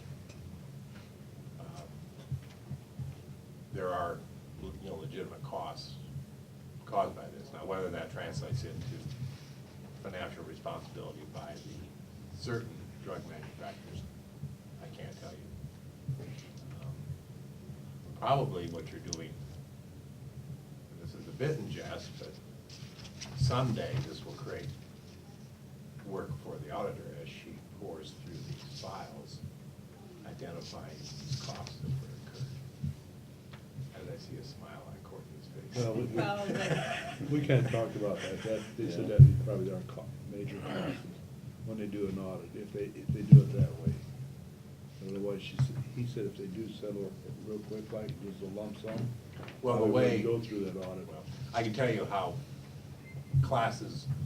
there are legitimate costs caused by this. Now, whether that translates into financial responsibility by the certain drug manufacturers, I can't tell you. Probably what you're doing, and this is a bit in jest, but someday this will create work for the auditor as she pours through these files, identifying these costs that were incurred. As I see a smile on Courtney's face. Well, we kind of talked about that. They said that probably are major costs when they do an audit, if they do it that way. Otherwise, he said if they do settle it real quick, like just a lump sum. Well, the probably way. wouldn't go through that audit. Well, I can tell you how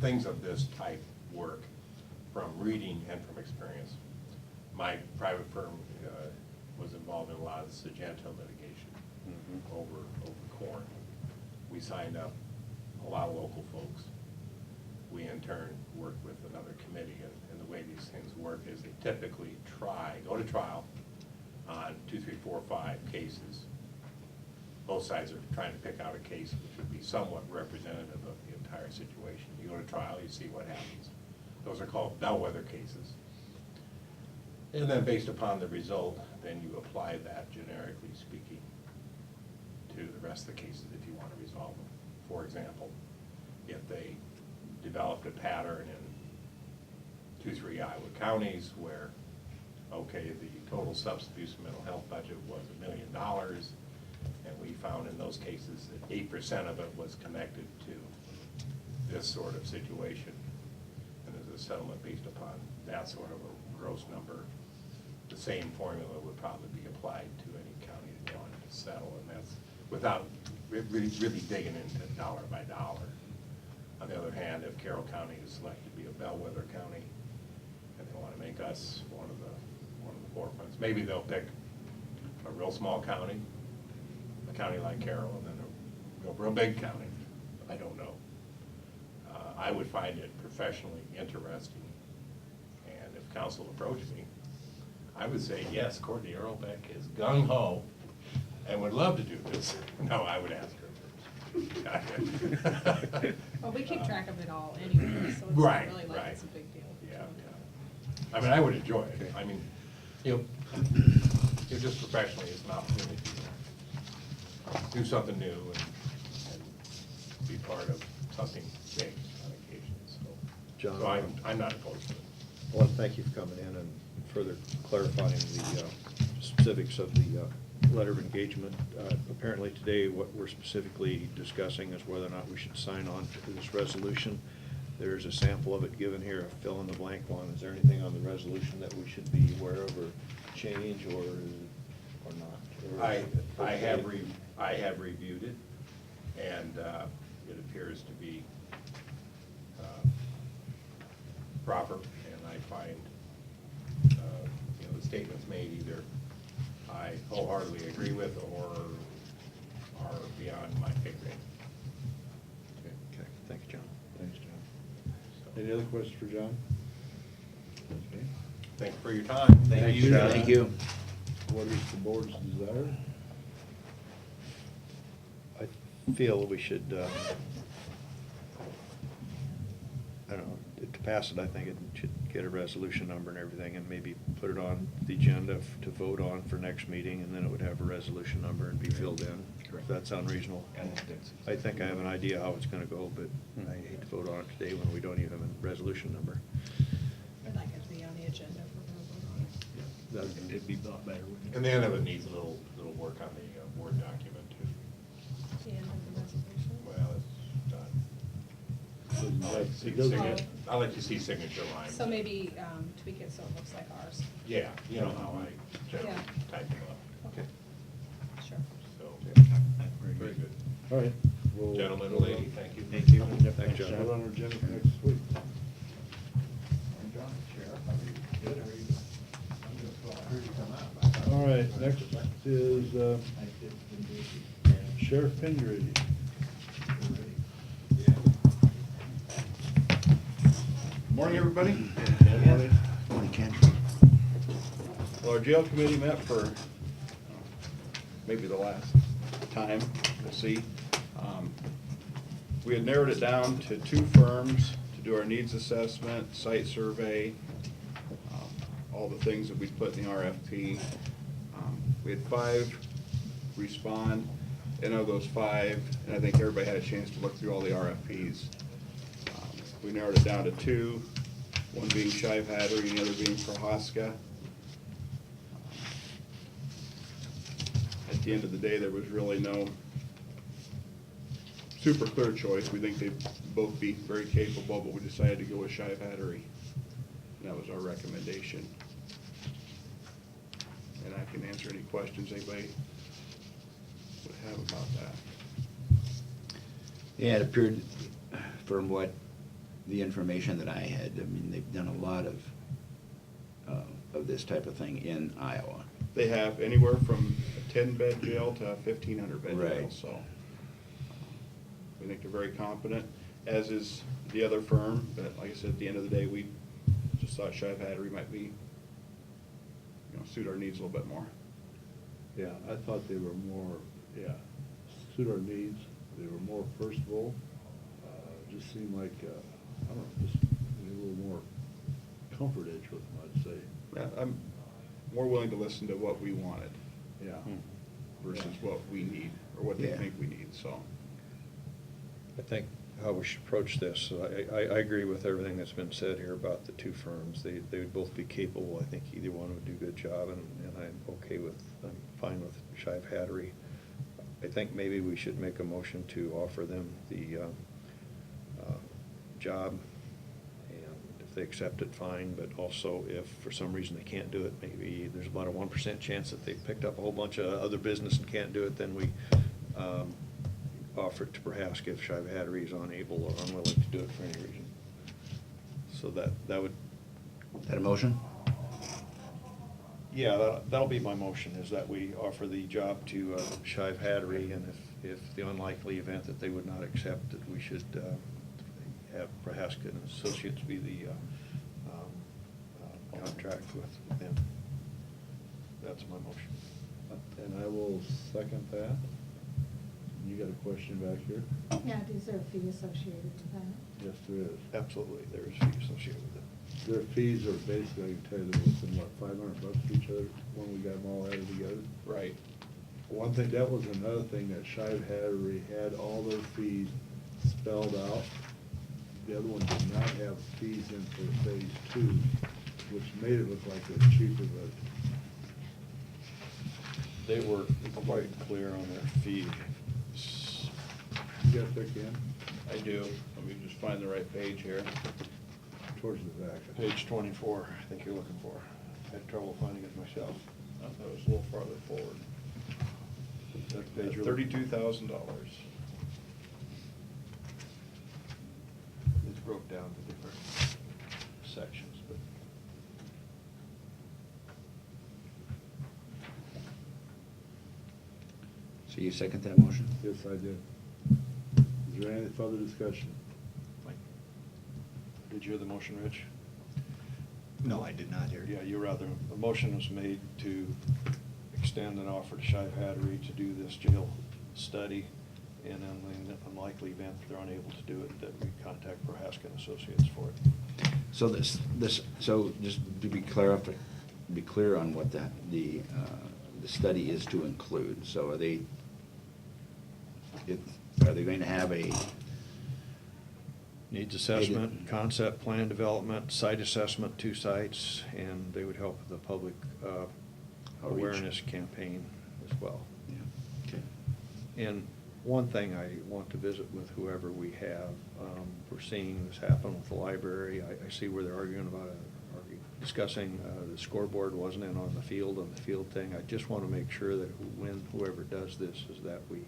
things of this type work from reading and from experience. My private firm was involved in a lot of the Syngenta litigation over corn. We signed up a lot of local folks. We in turn worked with another committee, and the way these things work is they typically go to trial on 2, 3, 4, 5 cases. Both sides are trying to pick out a case which would be somewhat representative of the entire situation. You go to trial, you see what happens. Those are called bellwether cases. And then based upon the result, then you apply that, generically speaking, to the rest of the cases if you want to resolve them. For example, if they developed a pattern in 2, 3 Iowa counties where, okay, the total substance abuse and mental health budget was $1 million, and we found in those cases that 8% of it was connected to this sort of situation, and there's a settlement based upon that sort of a gross number, the same formula would probably be applied to any settle, and that's without really digging into dollar by dollar. On the other hand, if Carroll County is selected to be a bellwether county, and they want to make us one of the forefronts, maybe they'll pick a real small county, a county like Carroll, and then a real big county. I don't know. I would find it professionally interesting, and if council approached me, I would say, yes, Courtney Earlbeck is gung-ho and would love to do this. No, I would ask her first. Well, we keep track of it all anyway, so it's Right, not really like right. it's a big deal. Yeah, yeah. I mean, I would enjoy it. I mean, just professionally, it's an opportunity to do something new and be part of something big on occasion, so. John, So I'm not opposed to it. I want to thank you for coming in and further clarifying the specifics of the letter of engagement. Apparently today, what we're specifically discussing is whether or not we should sign on to this resolution. There's a sample of it given here, a fill-in-the-blank one. Is there anything on the resolution that we should be aware of or change or not? Or- I have reviewed it, and it appears to be proper, and I find, the statements made either I wholeheartedly agree with or are beyond my pay grade. Okay, thank you, John. Thanks, John. Any other questions for John? Okay. Thank you for your time. Thank you, John. Thank you. What is the board's desire? I feel we should, I don't know, to pass it, I think it should get a resolution number and everything, and maybe put it on the agenda to vote on for next meeting, and then it would have a resolution number and be filled in. Does that sound reasonable? I think I have an idea how it's gonna go, but I hate to vote on it today when we don't even have a resolution number. I'd like it to be on the agenda if we're gonna vote on it. It'd be a lot better, wouldn't it? And the end of it needs a little work on the Word document too. The end of the resolution. Well, it's done. I'll let you see It doesn't- signature- I'll let you see signature lines. So maybe tweak it so it looks like ours. Yeah, you know how I generally Yeah. type them up, Okay. Sure. so. Very good. All right. We'll- Gentlemen and lady, thank you. Thank you. Thanks, John. Put on our agenda for next week. All right, next is Sheriff Pingree. Morning, everybody. Morning, Ken. Well, our jail committee met for maybe the last time, we'll see. We had narrowed it down to 2 firms to do our needs assessment, site survey, all the things that we put in the RFP. We had 5 respond, and of those 5, and I think everybody had a chance to look through all the RFPs. We narrowed it down to 2, one being Shive Hattery and the other being Prohaska. At the end of the day, there was really no super clear choice. We think they'd both be very capable, but we decided to go with Shive Hattery. And that was our recommendation. And I can answer any questions anybody would have about that. Yeah, it appeared, from what, the information that I had, I mean, they've done a lot of this type of thing in Iowa. They have anywhere from a 10-bed jail to a 1,500-bed jail, Right. so we think they're very competent, as is the other firm, but like I said, at the end of the day, we just thought Shive Hattery might be, suit our needs a little bit more. Yeah, I thought they were more, suit our needs. They were more personable. Just seemed like, I don't know, just a little more comfort edge with them, I'd say. Yeah, I'm more willing to listen to what we wanted Yeah. versus what we need, or what they Yeah. think we need, so. I think how we should approach this, I agree with everything that's been said here about the 2 firms. They would both be capable. I think either one would do a good job, and I'm fine with Shive Hattery. I think maybe we should make a motion to offer them the job, and If they accept it, fine, but also if for some reason they can't do it, maybe there's about a 1% chance that they picked up a whole bunch of other business and can't do it, then we offer it to Prohaska if Shive Hattery is unable or unwilling to do it for any reason. So that would. Is that a motion? Yeah, that'll be my motion, is that we offer the job to Shive Hattery, and if the unlikely event that they would not accept, that we should have Prohaska and Associates be the contract with them. That's my motion. And I will second that. You got a question back here? Yeah, is there a fee associated with that? Yes, there is. Absolutely, there is fee associated with it. Their fees are basically, I can tell you, they're within, what, $500 for each other when we got them all added together? Right. One thing, that was another thing, that Shive Hattery had all their fees spelled out. The other one did not have fees in for phase two, which made it look like it was cheaper, but They were quite clear on their fees. you got thick in I do. Let me just find the right page here. towards the back. Page 24, I think you're looking for. I had trouble finding it myself. I thought it was a little farther forward. That page you're looking- $32,000. It's broke down to different sections, but. So you second that motion? Yes, I did. Is there any further discussion? Did you hear the motion, Rich? No, I did not hear. Yeah, you rather, a motion was made to extend an offer to Shive Hattery to do this jail study, and in the unlikely event that they're unable to do it, that we contact Prohaska and Associates for it. So so just to be clear on what the study is to include. So are they going to have a? Needs assessment, concept plan development, site assessment, 2 sites, and they would help with the public Outreach. awareness campaign as well. Yeah, okay. And one thing I want to visit with whoever we have, we're seeing this happen with the library. I see where they're arguing about discussing the scoreboard wasn't in on the field thing. I just want to make sure that when whoever does this, is that we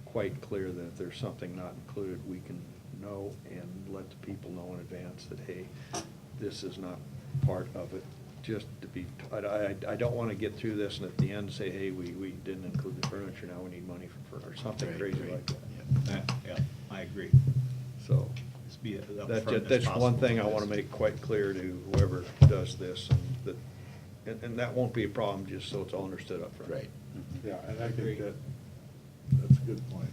quite clear that if there's something not included, we can know and let the people know in advance that, hey, this is not part of it. Just to be, I don't want to get through this and at the end say, hey, we didn't include the furniture, now we need money for furniture, or something Right, crazy right. like that. Yeah, I agree. So, Just be as that's upfront just, as that's one possible thing I with want to this. make quite clear to whoever does this, and that, and that won't be a problem, just so it's all understood up front. Right. Yeah, and I Agree. think that's a good point.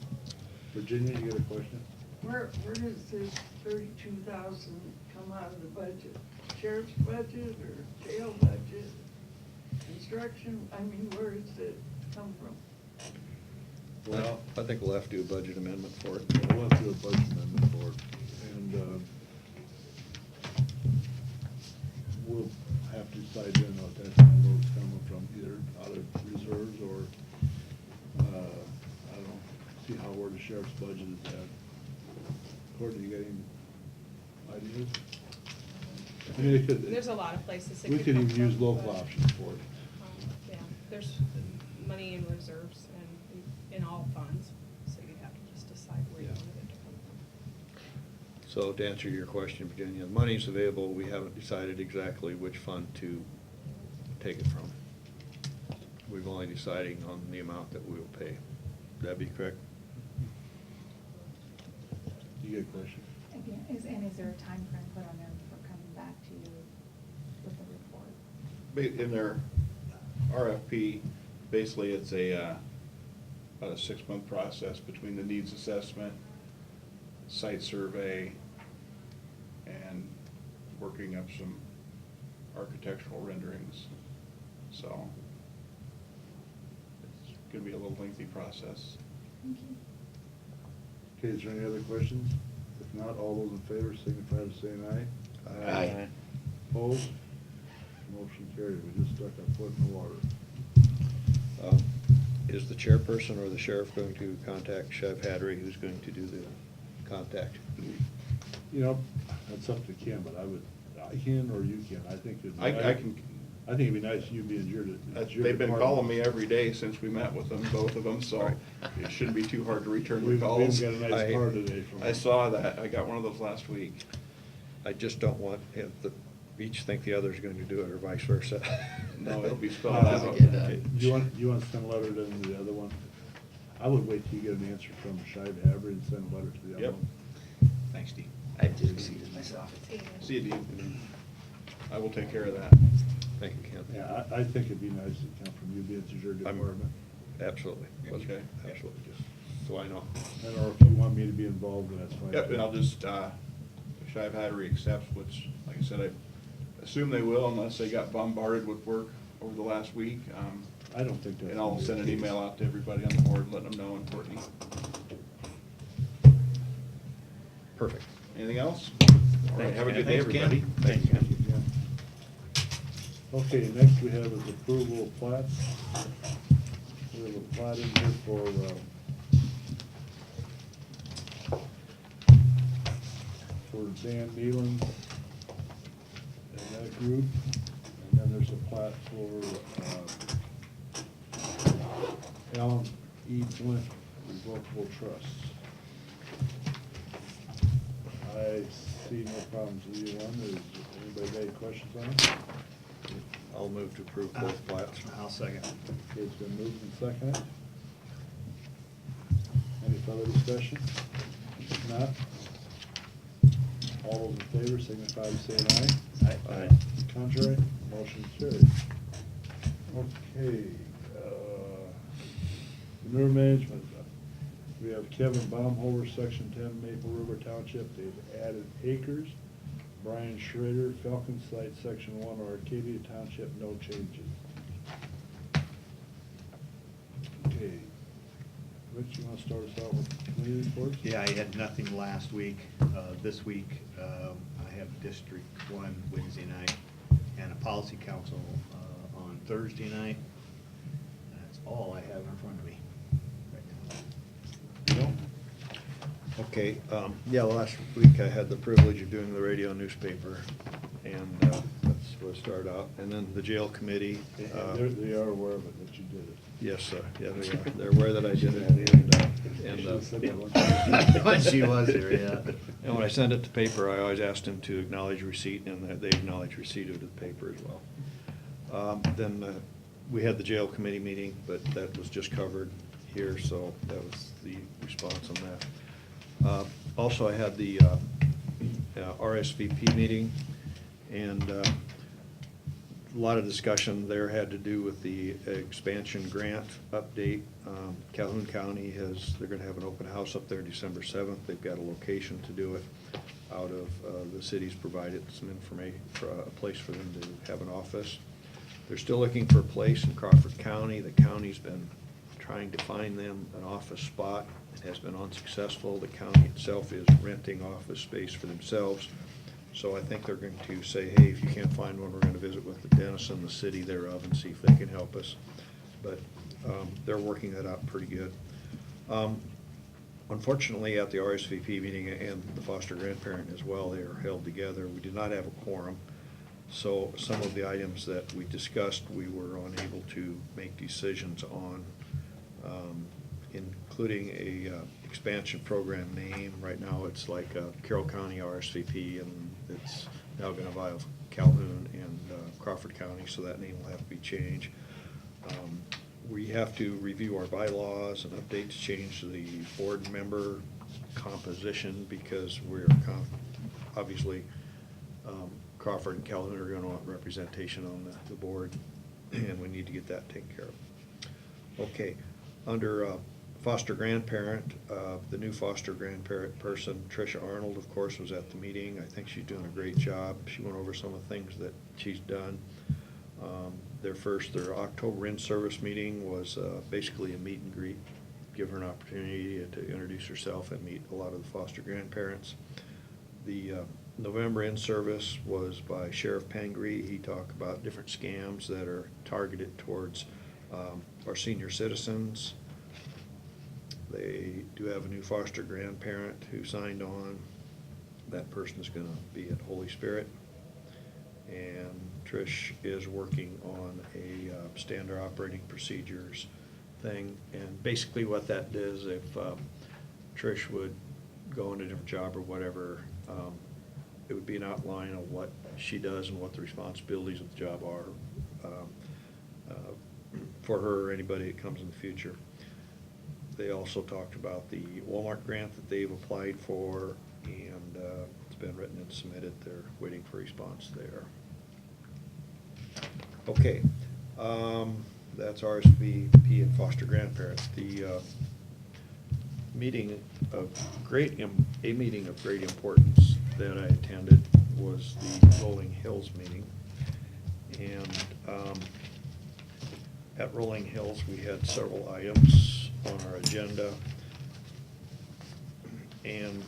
Virginia, you got a question? Where does this 32,000 come out of the budget? Sheriff's budget or jail budget? Construction, I mean, where does it come from? Well, I think we'll have to do a budget amendment for it. we'll have to do a budget amendment for it, and we'll have to decide then what that number is coming from, either out of reserves or, I don't know, see how, where the sheriff's budget is at. Courtney, you got any ideas? I mean, it could. There's a lot of places it We could could come even use from, local but, options for it. Yeah, there's money in reserves and in all funds, so you'd have to just decide where you Yeah. wanted it to come from. So to answer your question, Virginia, the money's available, we haven't decided exactly which fund to take it from. We've only deciding on the amount that we will pay. Would that be correct? You got a question? Again, is there a time frame put on them for coming back to you with the report? In their RFP, basically it's about a 6-month process between the needs assessment, site survey, and working up some architectural renderings. So it's gonna be a little lengthy process. Thank you. Okay, is there any other questions? If not, all those in favor signify by saying aye. Aye. Opposed? Motion carried. We just stuck our foot in the water. Is the chairperson or the sheriff going to contact Shive Hattery, who's going to do the contact? You know, that's up to Kim, but I can or you can, I think it'd be I nice- can. I think it'd be nice you being your. it's your They've been department. calling me every day since we met with them, both of them, so Right. it shouldn't be too hard to return the We've calls. got a nice I- card today from. I saw that, I got one of those last week. I just don't want him to each think the other's going to do it or vice versa. No, it'll be spelled Uh, out. Okay. You want to send a letter to the other one? I would wait till you get an answer from Shive Haber and send a letter to the other Yep. one. Thanks, Steve. I've just exceeded myself. See you, Dean. I will take care of that. Thank you, Ken. Yeah, I think it'd be nice to come from you, being it's your I'm- department. Absolutely. Okay. Absolutely, just so I know. And or if you want me to be involved, then that's fine. Yep, and I'll just, if Shive Hattery accepts, which, like I said, I assume they will unless they got bombarded with work over the last week. I don't think that's. And I'll gonna be send the an case. email out to everybody on the board, letting them know, and Courtney. Perfect. Anything else? All right, Thanks, have a Ken. good day, Thanks, Ken. everybody. Thanks, Ken. Thank you, Ken. Okay, next we have is approval of plats. We have a plat in here for, Dan Nealon and that group. And then there's a plat for, Alan E. Flint Revocable Trusts. I see no problems with either one. Is anybody got any questions on it? I'll move to approve both plats. I'll second. Okay, it's been moved and seconded. Any further discussion? If not, all those in favor signify by saying aye. Aye. Contrary, motion carried. Okay, manure management. We have Kevin Baumhover, Section 10, Maple River Township. They've added acres. Brian Schrader, Falcon Site, Section 1, Arcadia Township, no changes. Okay. Rich, you want to start us out with committee reports? Yeah, I had nothing last week. This week, I have District 1 Wednesday night and a policy council on Thursday night. That's all I have in front of me right now. You know? Okay, yeah, last week I had the privilege of doing the radio newspaper, and that's where I started out. And then the jail committee. They are aware of it, that you did it. Yes, yeah, they are. They're aware that I did it, and, Should've said that one. When she was here, yeah. and when I send it to paper, I always ask them to acknowledge receipt, and they acknowledge receipt of the paper as well. Then we had the jail committee meeting, but that was just covered here, so that was the response on that. Also, I had the RSVP meeting, and a lot of discussion there had to do with the expansion grant update. Calhoun County they're gonna have an open house up there December 7th. They've got a location to do it out of, the city's provided some information, a place for them to have an office. They're still looking for a place in Crawford County. The county's been trying to find them an office spot. It has been unsuccessful. The county itself is renting office space for themselves. So I think they're going to say, hey, if you can't find one, we're going to visit with the Denison, the city thereof, and see if they can help us. But they're working that out pretty good. Unfortunately, at the RSVP meeting and the foster grandparent as well, they are held together. We did not have a quorum. So some of the items that we discussed, we were unable to make decisions on, including a expansion program name. Right now, it's like Carroll County RSVP, and it's now gonna involve Calhoun and Crawford County, so that name will have to be changed. We have to review our bylaws and updates, change the board member composition, because we're obviously, Crawford and Calhoun are gonna want representation on the board, and we need to get that taken care of. Okay, under foster grandparent, the new foster grandparent person, Tricia Arnold, of course, was at the meeting. I think she's doing a great job. She went over some of the things that she's done. Their October in-service meeting was basically a meet and greet, give her an opportunity to introduce herself and meet a lot of the foster grandparents. The November in-service was by Sheriff Pangree. He talked about different scams that are targeted towards our senior citizens. They do have a new foster grandparent who signed on. That person is going to be at Holy Spirit. And Trish is working on a standard operating procedures thing. And basically what that does, if Trish would go on a different job or whatever, it would be an outline of what she does and what the responsibilities of the job are for her or anybody that comes in the future. They also talked about the Walmart grant that they've applied for, and it's been written and submitted. They're waiting for a response there. Okay, that's RSVP and foster grandparents. The meeting of a meeting of great importance that I attended was the Rolling Hills meeting. And at Rolling Hills, we had several items on our agenda. And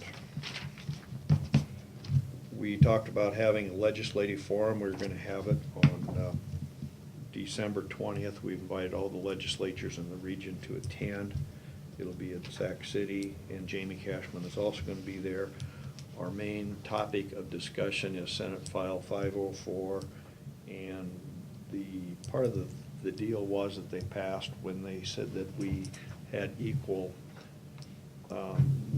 we talked about having a legislative forum. We were gonna have it on December 20th. We invited all the legislatures in the region to attend. It'll be in Sac City, and Jamie Cashman is also gonna be there. Our main topic of discussion is Senate File 504, and the part of the deal was that they passed when they said that we had equal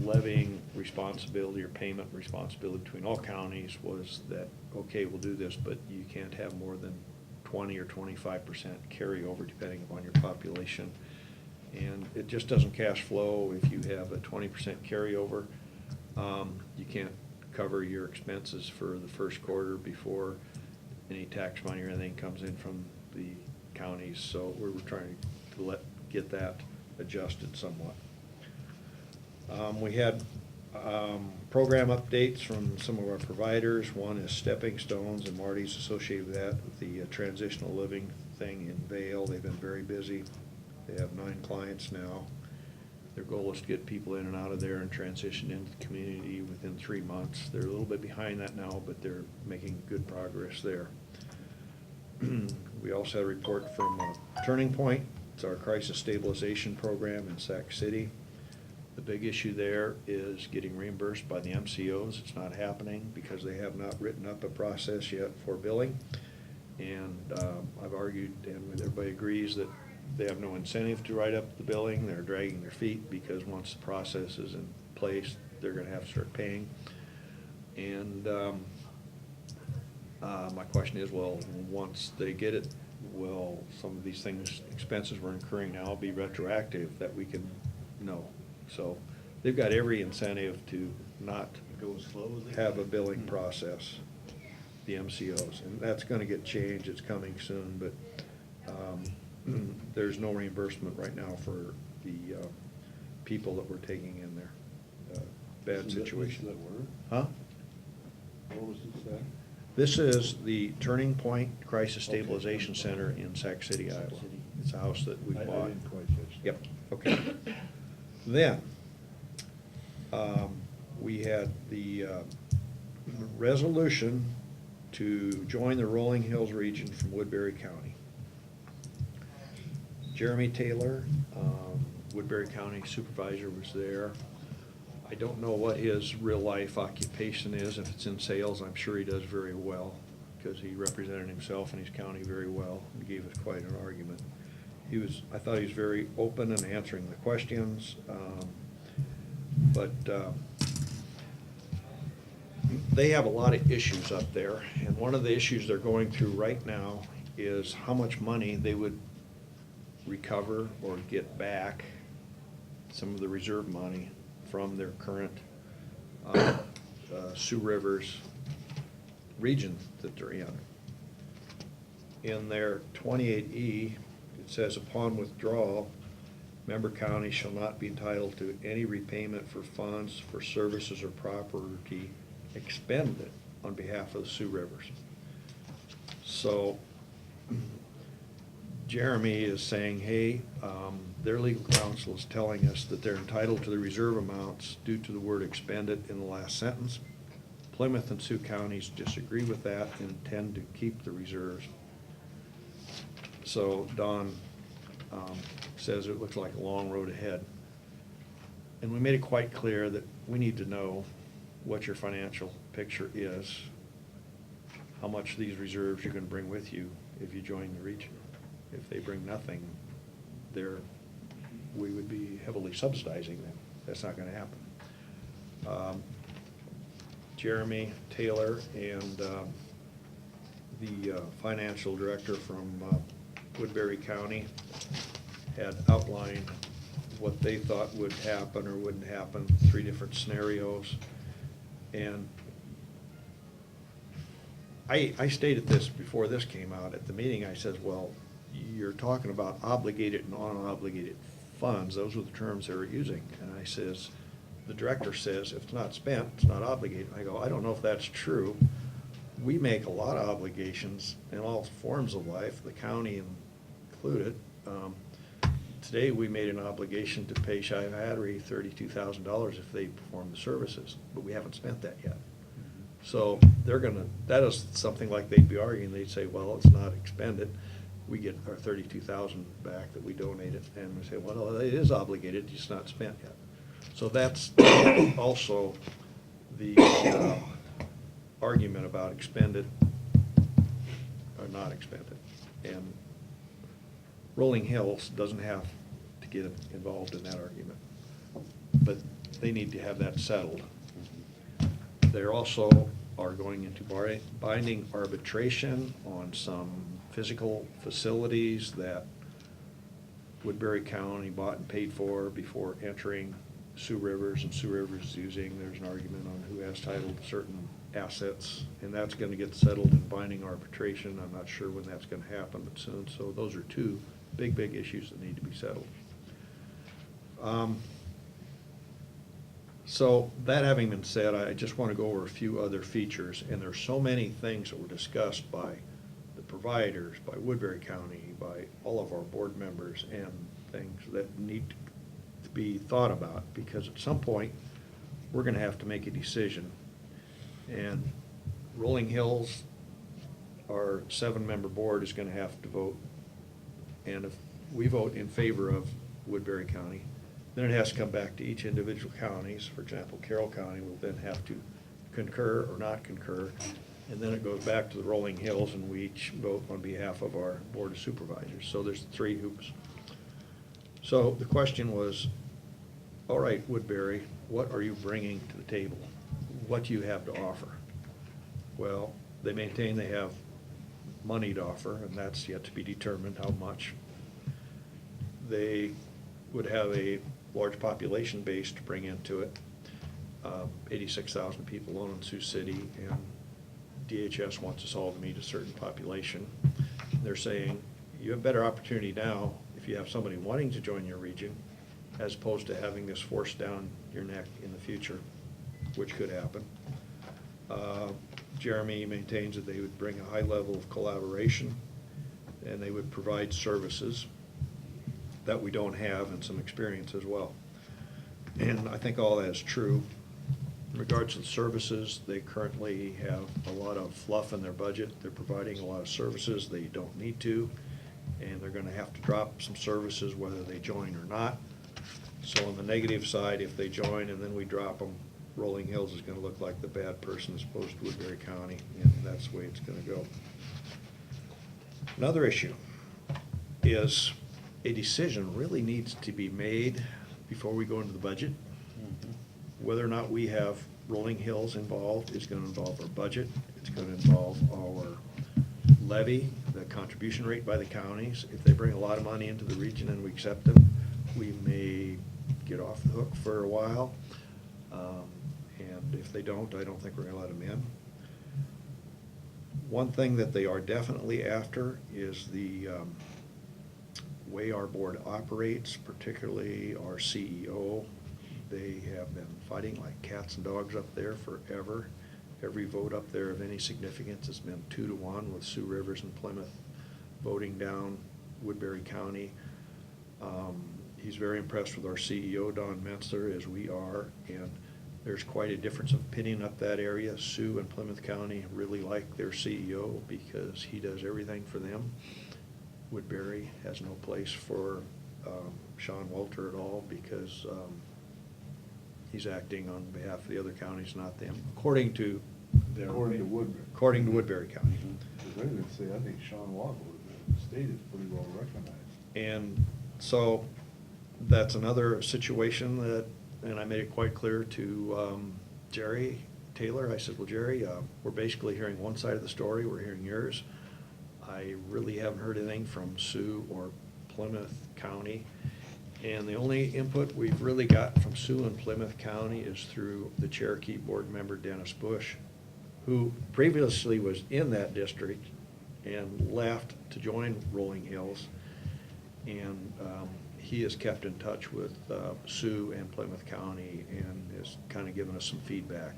levying responsibility or payment responsibility between all counties, was that, okay, we'll do this, but you can't have more than 20 or 25% carryover depending upon your population. And it just doesn't cash flow if you have a 20% carryover. You can't cover your expenses for the first quarter before any tax money or anything comes in from the counties. So we were trying to get that adjusted somewhat. We had program updates from some of our providers. One is Stepping Stones, and Marty's associated with that, with the transitional living thing in Vail. They've been very busy. They have 9 clients now. Their goal is to get people in and out of there and transition into the community within 3 months. They're a little bit behind that now, but they're making good progress there. We also had a report from Turning Point. It's our crisis stabilization program in Sac City. The big issue there is getting reimbursed by the MCOs. It's not happening because they have not written up a process yet for billing. And I've argued, and everybody agrees, that they have no incentive to write up the billing. They're dragging their feet because once the process is in place, they're gonna have to start paying. And my question is, well, once they get it, will some of these things, expenses we're incurring now, be retroactive that we can know? So they've got every incentive to not Go as slow as they have a can. billing process, the MCOs, and that's gonna get changed. It's coming soon, but there's no reimbursement right now for the people that we're taking in there. Bad situation. Huh? What was this at? This is the Turning Point Crisis Stabilization Center in Sac City, Iowa. It's a house that we I bought. didn't quite catch that. Yep, okay. Then, we had the resolution to join the Rolling Hills region from Woodbury County. Jeremy Taylor, Woodbury County Supervisor, was there. I don't know what his real-life occupation is. If it's in sales, I'm sure he does very well, because he represented himself and his county very well and gave us quite an argument. I thought he was very open in answering the questions, but they have a lot of issues up there, and one of the issues they're going through right now is how much money they would recover or get back, some of the reserve money from their current Sioux Rivers region that they're in. In their 28E, it says, upon withdrawal, member counties shall not be entitled to any repayment for funds for services or property expended on behalf of the Sioux Rivers. So Jeremy is saying, hey, their legal counsel is telling us that they're entitled to the reserve amounts due to the word expended in the last sentence. Plymouth and Sioux counties disagree with that and intend to keep the reserves. So Don says it looks like a long road ahead. And we made it quite clear that we need to know what your financial picture is how much these reserves you're gonna bring with you if you join the region. If they bring nothing, we would be heavily subsidizing them. That's not gonna happen. Jeremy Taylor and the financial director from Woodbury County had outlined what they thought would happen or wouldn't happen, 3 different scenarios. And I stated this before this came out at the meeting. I said, well, you're talking about obligated and unobligated funds. Those were the terms they were using. And I says, the director says, if it's not spent, it's not obligated. I go, I don't know if that's true. We make a lot of obligations in all forms of life, the county included. Today, we made an obligation to pay Shive Hattery $32,000 if they perform the services, but we haven't spent that yet. So that is something like they'd be arguing. They'd say, well, it's not expended. We get our $32,000 back that we donated, and we say, well, it is obligated, it's not spent yet. So that's also the argument about expended or not expended. And Rolling Hills doesn't have to get involved in that argument, but they need to have that settled. They also are going into binding arbitration on some physical facilities that Woodbury County bought and paid for before entering Sioux Rivers, and Sioux Rivers is using. There's an argument on who has title to certain assets, and that's going to get settled in binding arbitration. I'm not sure when that's going to happen, but soon. So those are 2 big issues that need to be settled. So that having been said, I just want to go over a few other features, and there's so many things that were discussed by the providers, by Woodbury County, by all of our board members, and things that need to be thought about, because at some point, we're going to have to make a decision. And Rolling Hills, our 7-member board, is going to have to vote. And if we vote in favor of Woodbury County, then it has to come back to each individual counties. For example, Carroll County will then have to concur or not concur, and then it goes back to the Rolling Hills, and we each vote on behalf of our Board of Supervisors. So there's 3 hoops. So the question was, all right, Woodbury, what are you bringing to the table? What do you have to offer? Well, they maintain they have money to offer, and that's yet to be determined how much. They would have a large population base to bring into it. 86,000 people alone in Sioux City, and DHS wants us all to meet a certain population. They're saying you have better opportunity now if you have somebody wanting to join your region, as opposed to having this forced down your neck in the future, which could happen. Jeremy maintains that they would bring a high level of collaboration, and they would provide services that we don't have, and some experience as well. And I think all that is true. In regards to the services, they currently have a lot of fluff in their budget. They're providing a lot of services they don't need to, and they're going to have to drop some services whether they join or not. So on the negative side, if they join and then we drop them, Rolling Hills is going to look like the bad person as opposed to Woodbury County, and that's the way it's going to go. Another issue is a decision really needs to be made before we go into the budget. Whether or not we have Rolling Hills involved is going to involve our budget. It's going to involve our levy, the contribution rate by the counties. If they bring a lot of money into the region and we accept them, we may get off the hook for a while. And if they don't, I don't think we're going to let them in. One thing that they are definitely after is the way our board operates, particularly our CEO. They have been fighting like cats and dogs up there forever. Every vote up there of any significance has been 2-1, with Sioux Rivers and Plymouth voting down Woodbury County. He's very impressed with our CEO, Don Metzler, as we are, and there's quite a difference of opinion up that area. Sioux and Plymouth County really like their CEO because he does everything for them. Woodbury has no place for Sean Walter at all because he's acting on behalf of the other counties, not them. According to They're- According to Woodbury. according to Woodbury County. Because I would say, I think Sean Waddle, the state is pretty well recognized. And so that's another situation that, and I made it quite clear to Jerry Taylor. I said, well, Jerry, we're basically hearing one side of the story, we're hearing yours. I really haven't heard anything from Sioux or Plymouth County. And the only input we've really got from Sioux and Plymouth County is through the Cherokee board member Dennis Bush, who previously was in that district and left to join Rolling Hills. And he has kept in touch with Sioux and Plymouth County and has kind of given us some feedback.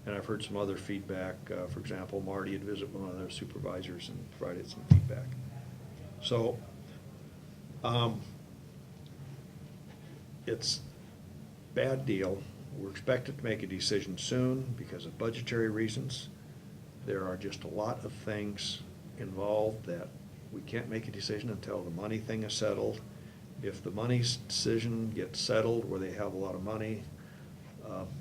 And I've heard some other feedback. For example, Marty had visited one of their supervisors and provided some feedback. So it's bad deal. We're expected to make a decision soon because of budgetary reasons. There are just a lot of things involved that we can't make a decision until the money thing is settled. If the money's decision gets settled where they have a lot of money,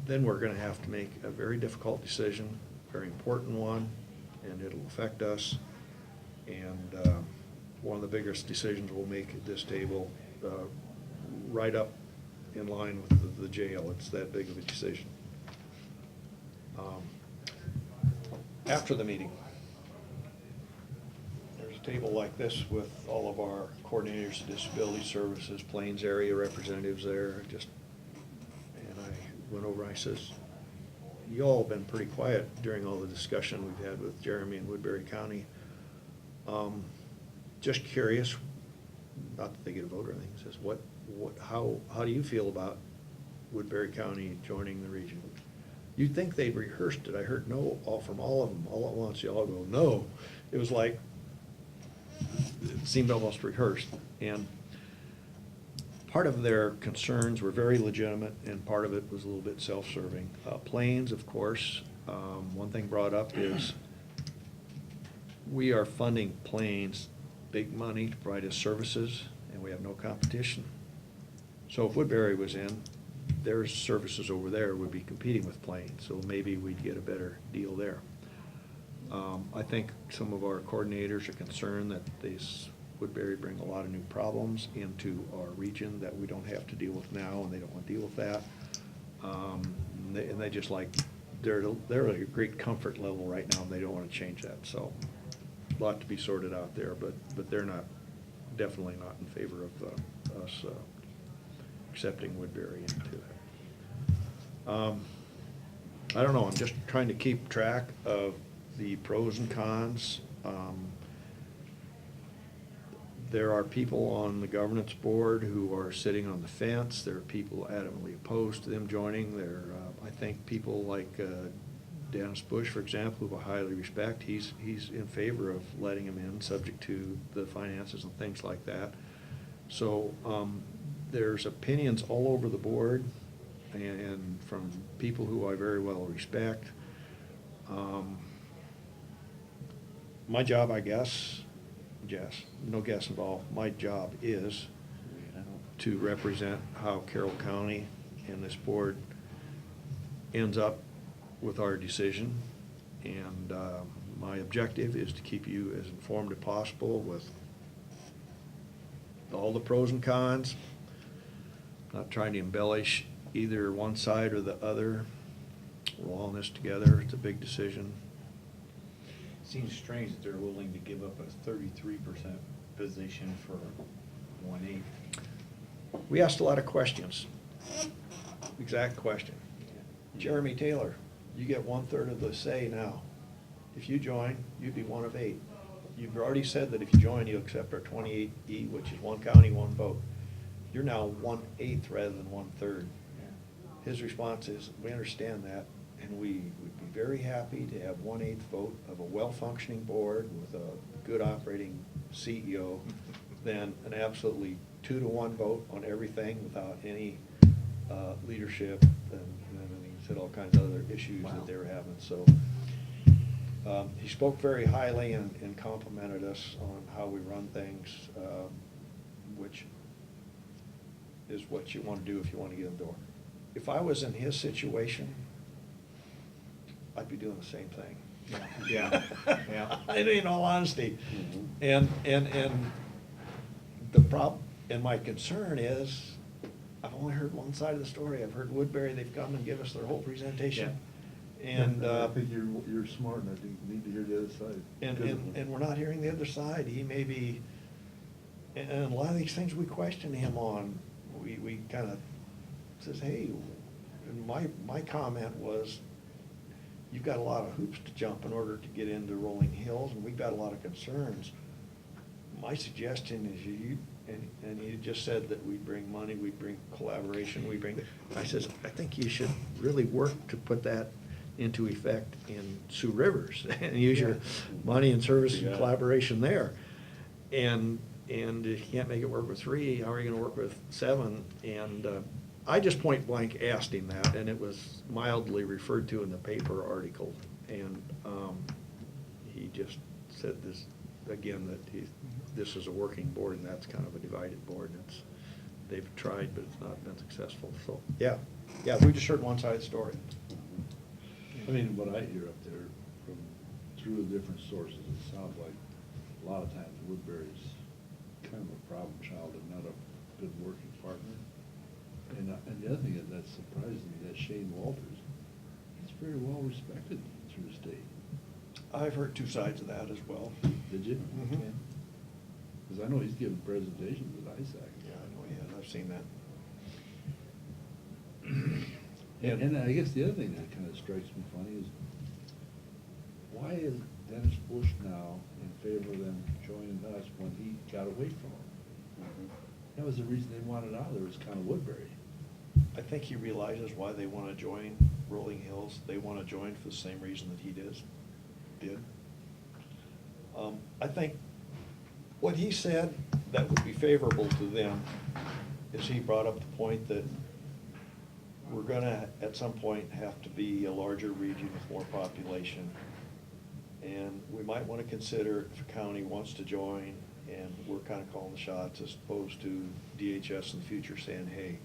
then we're gonna have to make a very difficult decision, very important one, and it'll affect us. And one of the biggest decisions we'll make at this table, right up in line with the jail. It's that big of a decision. After the meeting, there's a table like this with all of our coordinators of disability services, Plains area representatives there, and I went over and I says, you all have been pretty quiet during all the discussion we've had with Jeremy and Woodbury County. Just curious, not that they get a vote or anything, says, how do you feel about Woodbury County joining the region? You'd think they'd rehearsed it. I heard no from all of them, all at once. You all go, no. It was like, it seemed almost rehearsed. And part of their concerns were very legitimate, and part of it was a little bit self-serving. Plains, of course, one thing brought up is we are funding Plains big money to provide us services, and we have no competition. So if Woodbury was in, their services over there would be competing with Plains, so maybe we'd get a better deal there. I think some of our coordinators are concerned that this Woodbury bring a lot of new problems into our region that we don't have to deal with now, and they don't want to deal with that. And they just like, they're at a great comfort level right now, and they don't want to change that. So a lot to be sorted out there, but they're definitely not in favor of us accepting Woodbury into that. I don't know, I'm just trying to keep track of the pros and cons. There are people on the governance board who are sitting on the fence. There are people adamantly opposed to them joining. There are, I think, people like Dennis Bush, for example, who I highly respect. He's in favor of letting him in, subject to the finances and things like that. So there's opinions all over the board, and from people who I very well respect. My job, I guess, Jess, no guess involved, my job is to represent how Carroll County and this board ends up with our decision. And my objective is to keep you as informed as possible with all the pros and cons. Not trying to embellish either one side or the other. We're all in this together. It's a big decision. Seems strange that they're willing to give up a 33% position for 1/8. We asked a lot of questions. Exact question. Jeremy Taylor, you get 1/3 of the say now. If you join, you'd be one of 8. You've already said that if you join, you'll accept our 28E, which is 1 county, 1 vote. You're now 1/8 rather than 1/3. His response is, we understand that, and we would be very happy to have 1/8 vote of a well-functioning board with a good operating CEO than an absolutely 2-to-1 vote on everything without any leadership, and he said all kinds of other issues that they were having. So he spoke very highly and complimented us on how we run things, which is what you want to do if you want to get in the door. If I was in his situation, I'd be doing the same thing. Yeah, yeah. In all honesty. Mhm. And the problem, and my concern is, I've only heard one side of the story. I've heard Woodbury, they've come and give us their whole presentation. And, I think you're smart, and I think you need to hear the other side. and we're not hearing the other side. He may be, and a lot of these things we question him on, we kind of says, hey, and my comment was, you've got a lot of hoops to jump in order to get into Rolling Hills, and we've got a lot of concerns. My suggestion is and he just said that we'd bring money, we'd bring collaboration, I says, I think you should really work to put that into effect in Sioux Rivers, and use your money and service and Yeah. collaboration there. And if you can't make it work with 3, how are you gonna work with 7? And I just point blank asked him that, and it was mildly referred to in the paper article. And he just said this, again, that this is a working board, and that's kind of a divided board. They've tried, but it's not been successful. So, yeah, we just heard one side of the story. I mean, what I hear up there from, through the different sources, it sounds like a lot of times Woodbury's kind of a problem child and not a good working partner. And the other thing that's surprising me, that Shane Walters, he's very well respected through the state. I've heard two sides of that as well. Did you? Mhm. Because I know he's given presentations at ISAC. Yeah, I know he has. I've seen that. And I guess the other thing that kind of strikes me funny is, why is Dennis Bush now in favor of them joining us when he got away from them? Mhm. That was the reason they wanted out of there, was kind of Woodbury. I think he realizes why they want to join Rolling Hills. They want to join for the same reason that he did. I think what he said that would be favorable to them is he brought up the point that we're gonna, at some point, have to be a larger region with more population. And we might want to consider if a county wants to join, and we're kind of calling the shots, as opposed to DHS in the future saying, hey,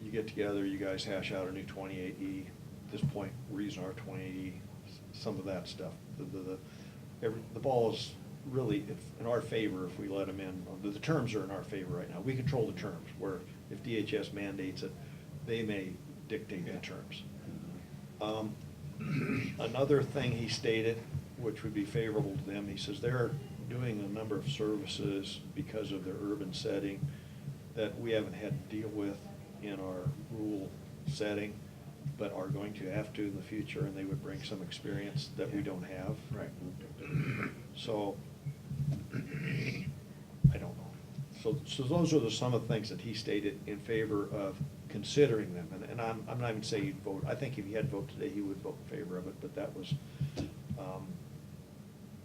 you get together, you guys hash out a new 28E. At this point, we're using our 28E, some of that stuff. The ball is really in our favor if we let them in. The terms are in our favor right now. We control the terms, where if DHS mandates it, they may dictate the terms. Another thing he stated, which would be favorable to them, he says they're doing a number of services because of their urban setting that we haven't had to deal with in our rural setting, but are going to have to in the future, and they would bring some experience that we don't have. Right. So, I don't know. So those are some of the things that he stated in favor of considering them, and I'm not even saying he'd vote. I think if he had to vote today, he would vote in favor of it, but that was,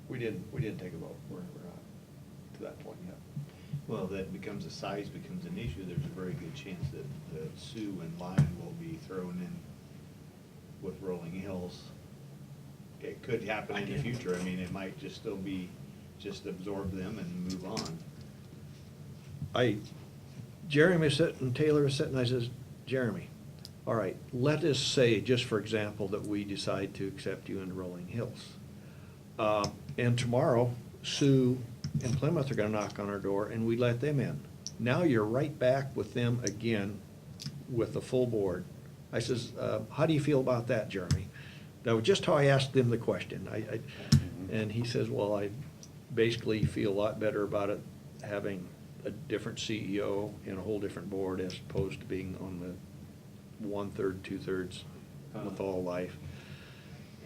we didn't take a vote. We're not to that point yet. Well, that becomes, the size becomes an issue. There's a very good chance that Sioux and Lyon will be thrown in with Rolling Hills. It could happen in the future. I mean, it might just still be, just absorb them and move on. Jeremy was sitting, Taylor was sitting, I says, Jeremy, all right, let us say, just for example, that we decide to accept you into Rolling Hills. And tomorrow, Sioux and Plymouth are gonna knock on our door, and we let them in. Now you're right back with them again with the full board. I says, how do you feel about that, Jeremy? That was just how I asked them the question. And he says, well, I basically feel a lot better about it having a different CEO and a whole different board as opposed to being on the 1/3, 2/3 with all life.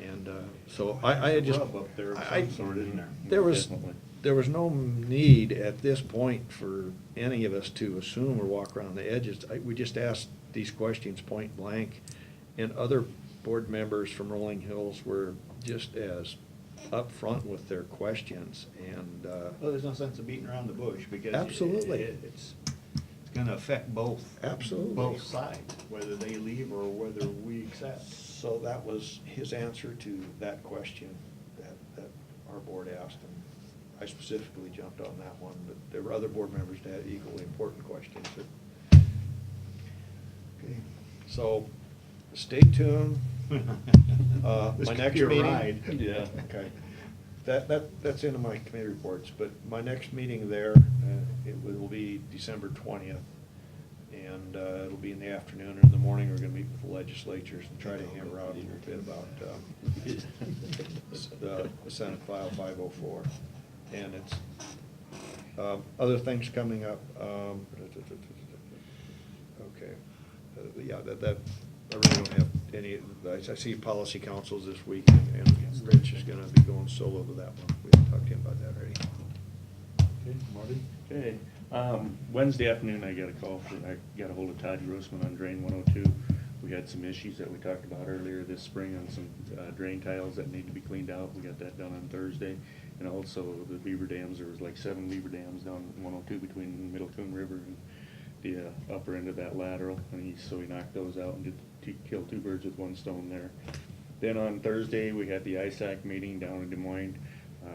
And so I had just. Rub up there of some sort, isn't there? Definitely. There was no need at this point for any of us to assume or walk around the edges. We just asked these questions point blank, and other board members from Rolling Hills were just as upfront with their questions, and. Well, there's no sense of beating around the bush, because Absolutely. It's gonna affect both. Absolutely. Both sides, whether they leave or whether we accept. So that was his answer to that question that our board asked, and I specifically jumped on that one, but there were other board members that had equally important questions. Okay, so stay tuned. This My could next be a meeting. ride. Yeah, okay. That's into my committee reports, but my next meeting there, it will be December 20th. And it'll be in the afternoon, and in the morning, we're gonna meet with the legislatures and try to hammer out a little bit about the Senate File 504. And it's, other things coming up. Okay, yeah, that, I really don't have any, I see policy councils this week, and Rich is gonna be going solo to that one. We talked to him about that already. Okay, Marty? Okay, Wednesday afternoon, I got a hold of Todd Grossman on Drain 102. We had some issues that we talked about earlier this spring on some drain tiles that need to be cleaned out. We got that done on Thursday. And also the beaver dams, there was like 7 beaver dams down 102 between Middle Coon River and the upper end of that lateral. And so he knocked those out and did kill 2 birds with 1 stone there. Then on Thursday, we had the ISAC meeting down in Des Moines.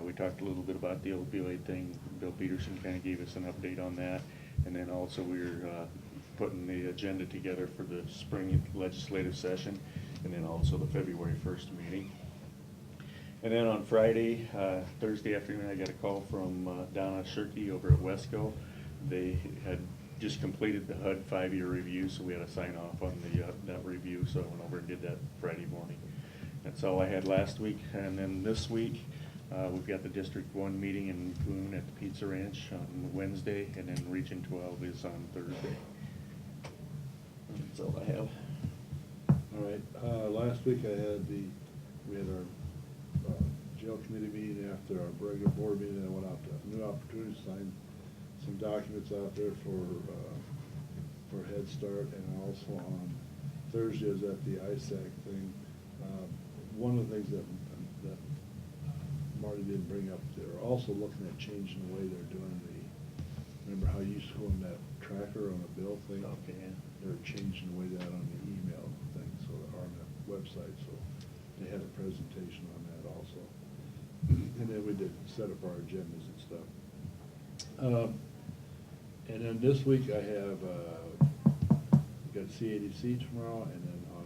We talked a little bit about the opioid thing. Bill Peterson kind of gave us an update on that. And then also we're putting the agenda together for the spring legislative session, and then also the February 1st meeting. And then on Friday, Thursday afternoon, I got a call from Donna Shirkey over at Wesco. They had just completed the HUD 5-year review, so we had to sign off on that review, so I went over and did that Friday morning. That's all I had last week. And then this week, we've got the District 1 meeting in Boone at the Pizza Ranch on Wednesday, and then Region 12 is on Thursday. That's all I have. All right, last week we had our jail committee meeting after our regular board meeting. I went out to New Opportunities, signed some documents out there for Head Start, and also on Thursday I was at the ISAC thing. One of the things that Marty didn't bring up, they're also looking at changing the way they're doing remember how you used to go on that tracker on a bill thing? Okay, yeah. They're changing the way that on the email thing, so, or on the website, so they had a presentation on that also. And then we did set up our agendas and stuff. And then this week I have, we got CADC tomorrow, and then on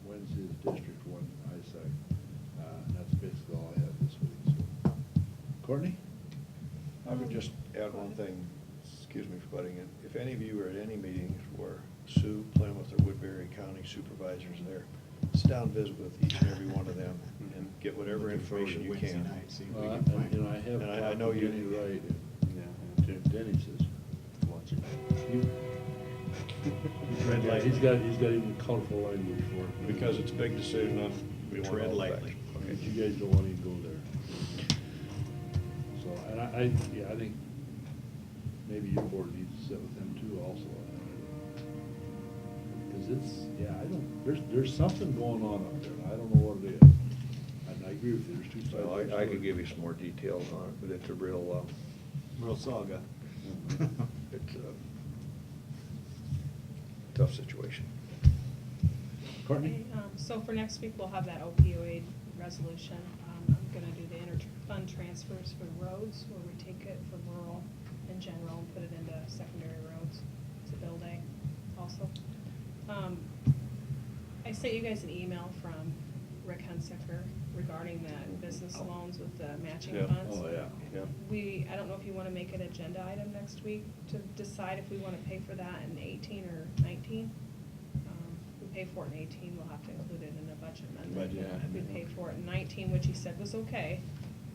Wednesday is District 1 ISAC. And that's basically all I have this week, so. Courtney? I would just add one thing, excuse me for butting in. If any of you are at any meetings where Sioux, Plymouth, or Woodbury County supervisors are there, sit down and visit with each and every one of them and get whatever Looking forward information to you Wednesday can. night, see if we Well, can find- I have. And I talked know to you- Denny Wright, Yeah, too. and Denny says, Watch it. Tread lightly. He's got even colorful language for it. Because it's a big decision on, we want Tread all the lightly. facts. But Okay. you guys don't want to go there. So, and I think maybe your board needs to sit with them too also. Because there's something going on up there, and I don't know what it is. And I agree with you, there's 2 sides. Well, I could give you some more details on it, but it's a real, Real saga. it's a tough situation. Courtney? Okay, so for next week, we'll have that opioid resolution. I'm gonna do the inter-fund transfers for roads, where we take it for rural in general and put it into secondary roads. It's a bill day also. I sent you guys an email from Rick Hunsaker regarding the business loans with the matching Yeah. funds. Oh, yeah. Yeah. I don't know if you wanna make an agenda item next week to decide if we wanna pay for that in 18 or 19. If we pay for it in 18, we'll have to include it in the budget amendment. Budget If we amendment. pay for it in 19, which he said was okay,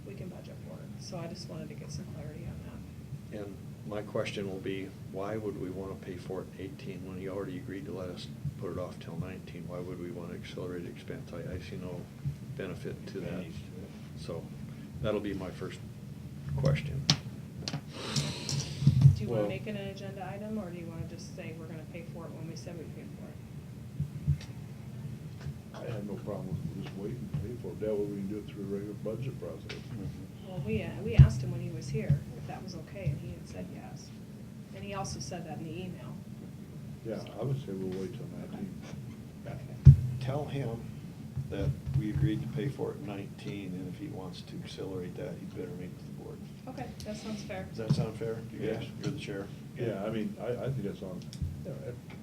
we can budget for it. So I just wanted to get some clarity on that. And my question will be, why would we want to pay for it in 18 when he already agreed to let us put it off till 19? Why would we want to accelerate expense? I see no benefit to that. Advantage to it. So that'll be my first question. Do you wanna Well- make it an agenda item, or do you wanna just say we're gonna pay for it when we said we'd pay for it? I have no problem with just waiting to pay for it. That way we can do it through a regular budget process. Well, we asked him when he was here if that was okay, and he had said yes. And he also said that in the email. Yeah, I would say we'll wait till 19. Tell him that we agreed to pay for it in 19, and if he wants to accelerate that, he'd better meet with the board. Okay, that sounds fair. Does that sound fair? You guys, Yeah. you're the chair. Yeah, I mean, I think that's on,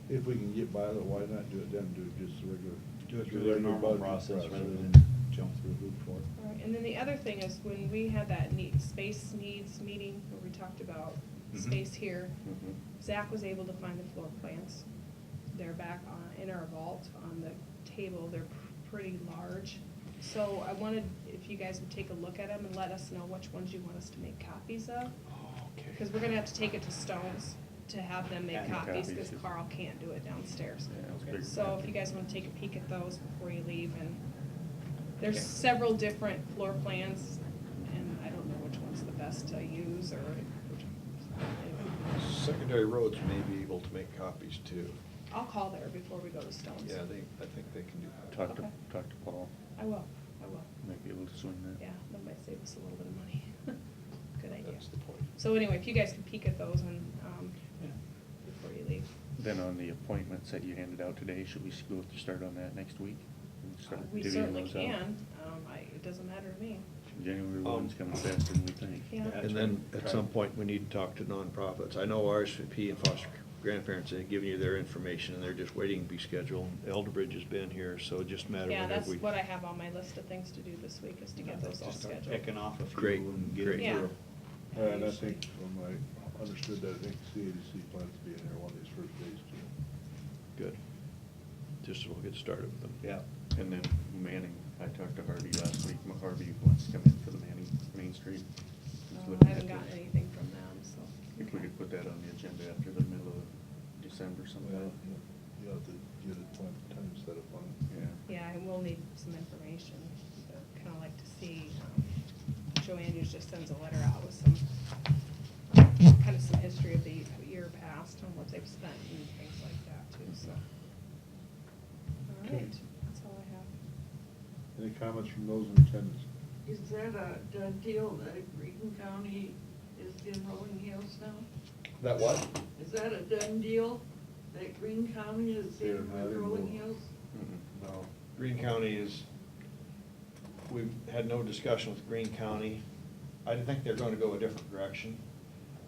if we can get by with it, why not do it then, do just a regular Do it through through their the normal budget process process. rather than jump through a hoop for it. All right, and then the other thing is when we had that space needs meeting where we talked about Mhm. space here, Mhm. Zach was able to find the floor plans. They're back in our vault on the table. They're pretty large. So I wanted, if you guys would take a look at them and let us know which ones you want us to make copies of. Oh, okay. Because we're gonna have to take it to Stones to have them make Make copies, copies, because yes. Carl can't do it downstairs. Yeah, it was big. So if you guys wanna take a peek at those before you leave, and there's Okay. several different floor plans, and I don't know which one's the best to use, or which, anyway. Secondary roads may be able to make copies too. I'll call there before we go to Stones. Yeah, I think they can do that. Talk to Okay. Paul, I will. might be able to swing that. Yeah, that might save us a little bit of money. Good idea. That's the point. So anyway, if you guys can peek at those and, Yeah. before you leave. Then on the appointments that you handed out today, should we start on that next week? And start We divvying certainly those out? can. It doesn't matter to me. January one's coming faster than we think. Yeah. And then at some point, we need to talk to nonprofits. I know RSVP and foster grandparents have given you their information, and they're just waiting to be scheduled. Elder Bridge has been here, so it just a matter of Yeah, whenever that's we. what I have on my list of things to do this week, is to get those all Just start scheduled. picking off a few Great, and get great. it Yeah. through. And I think, from I understood that, I think CADC plans to be in there one of these first days too. Good. Just we'll get started with them. Yeah. And then Manning, I talked to Harvey last week, Harvey wants to come in for the Manning Main Street. He's No, looking I haven't at gotten the- anything from them, so. If we could put that on the agenda after the middle of December Well, sometime. you have to get a time set up on it. Yeah. Yeah, and we'll need some information. Kind of like to see, Joanne usually just sends a letter out with some, kind of some history of the year past and what they've spent and things like that too, so. All Okay. right, that's all I have. Any comments from those in attendance? Is that a done deal that Green County is in Rolling Hills now? That what? Is that a done deal that Green County is They're in not with in Rolling Rolling. Hills? No. Green County is, we've had no discussion with Green County. I think they're gonna go a different direction.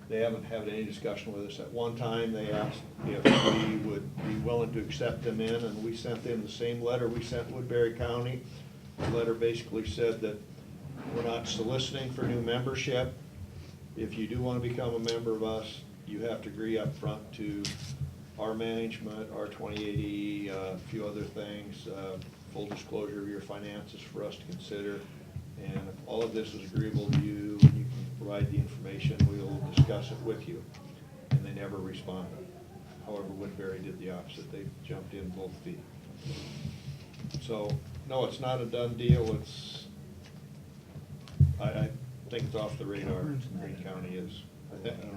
They haven't had any discussion with us. At one time, they asked if we would be willing to accept them in, and we sent them the same letter we sent Woodbury County. The letter basically said that we're not soliciting for new membership. If you do wanna become a member of us, you have to agree up front to our management, our 2080, a few other things, full disclosure of your finances for us to consider. And if all of this is agreeable to you, and you can provide the information, we'll discuss it with you. And they never responded. However, Woodbury did the opposite. They jumped in both feet. So, no, it's not a done deal. It's, I think it's off the radar. Green County is.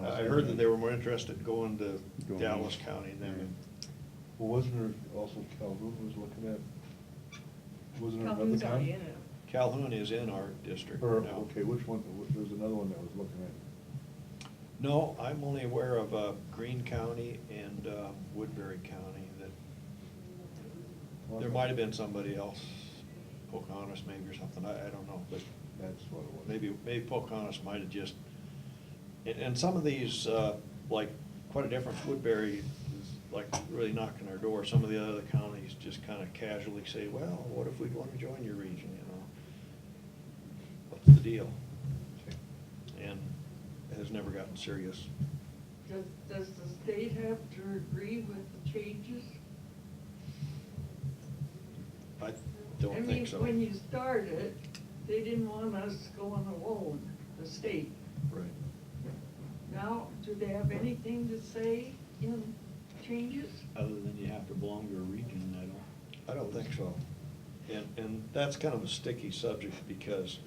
I heard that they were more interested in going to Going Dallas east. County than. Well, wasn't there also Calhoun was looking at, wasn't there another Calhoun's already county? in it. Calhoun is in our district Or, now. okay, which one, there's another one that was looking at. No, I'm only aware of Greene County and Woodbury County, that there might have been somebody else, Pocahontas maybe or something, I don't know, but That's what it was. maybe Pocahontas might have just, and some of these, like, quite a difference, Woodbury is like really knocking our door. Some of the other counties just kind of casually say, well, what if we'd want to join your region, you know? What's the deal? And it has never gotten serious. Does the state have to agree with the changes? I don't think so. I mean, when you started, they didn't want us going alone, the state. Right. Now, do they have anything to say in changes? Other than you have to belong to a region, I don't think so. And that's kind of a sticky subject because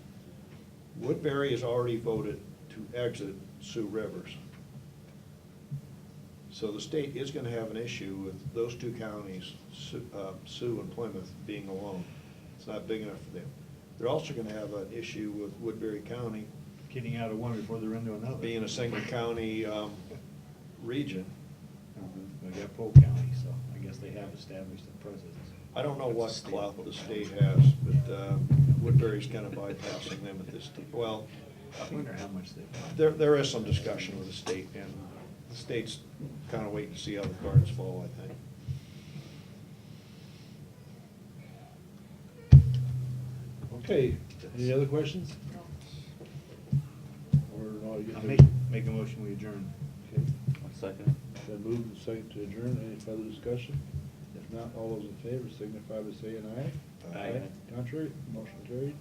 Woodbury has already voted to exit Sioux Rivers. So the state is gonna have an issue with those two counties, Sioux and Plymouth, being alone. It's not big enough for them. They're also gonna have an issue with Woodbury County getting out of one before they're into another. being a single county region. We got Polk County, so I guess they have established a presence. I don't know what clout the state has, but Woodbury's kind of bypassing them at this, well, I wonder how much they. there is some discussion with the state, and the state's kind of waiting to see how the cards fall, I think. Okay, any other questions? Or no, you I'll can make a motion, we adjourn. Okay, I'll second then move and second to adjourn. Any further discussion? If not, all those in favor signify by saying aye. Aye. Contrary, motion carried.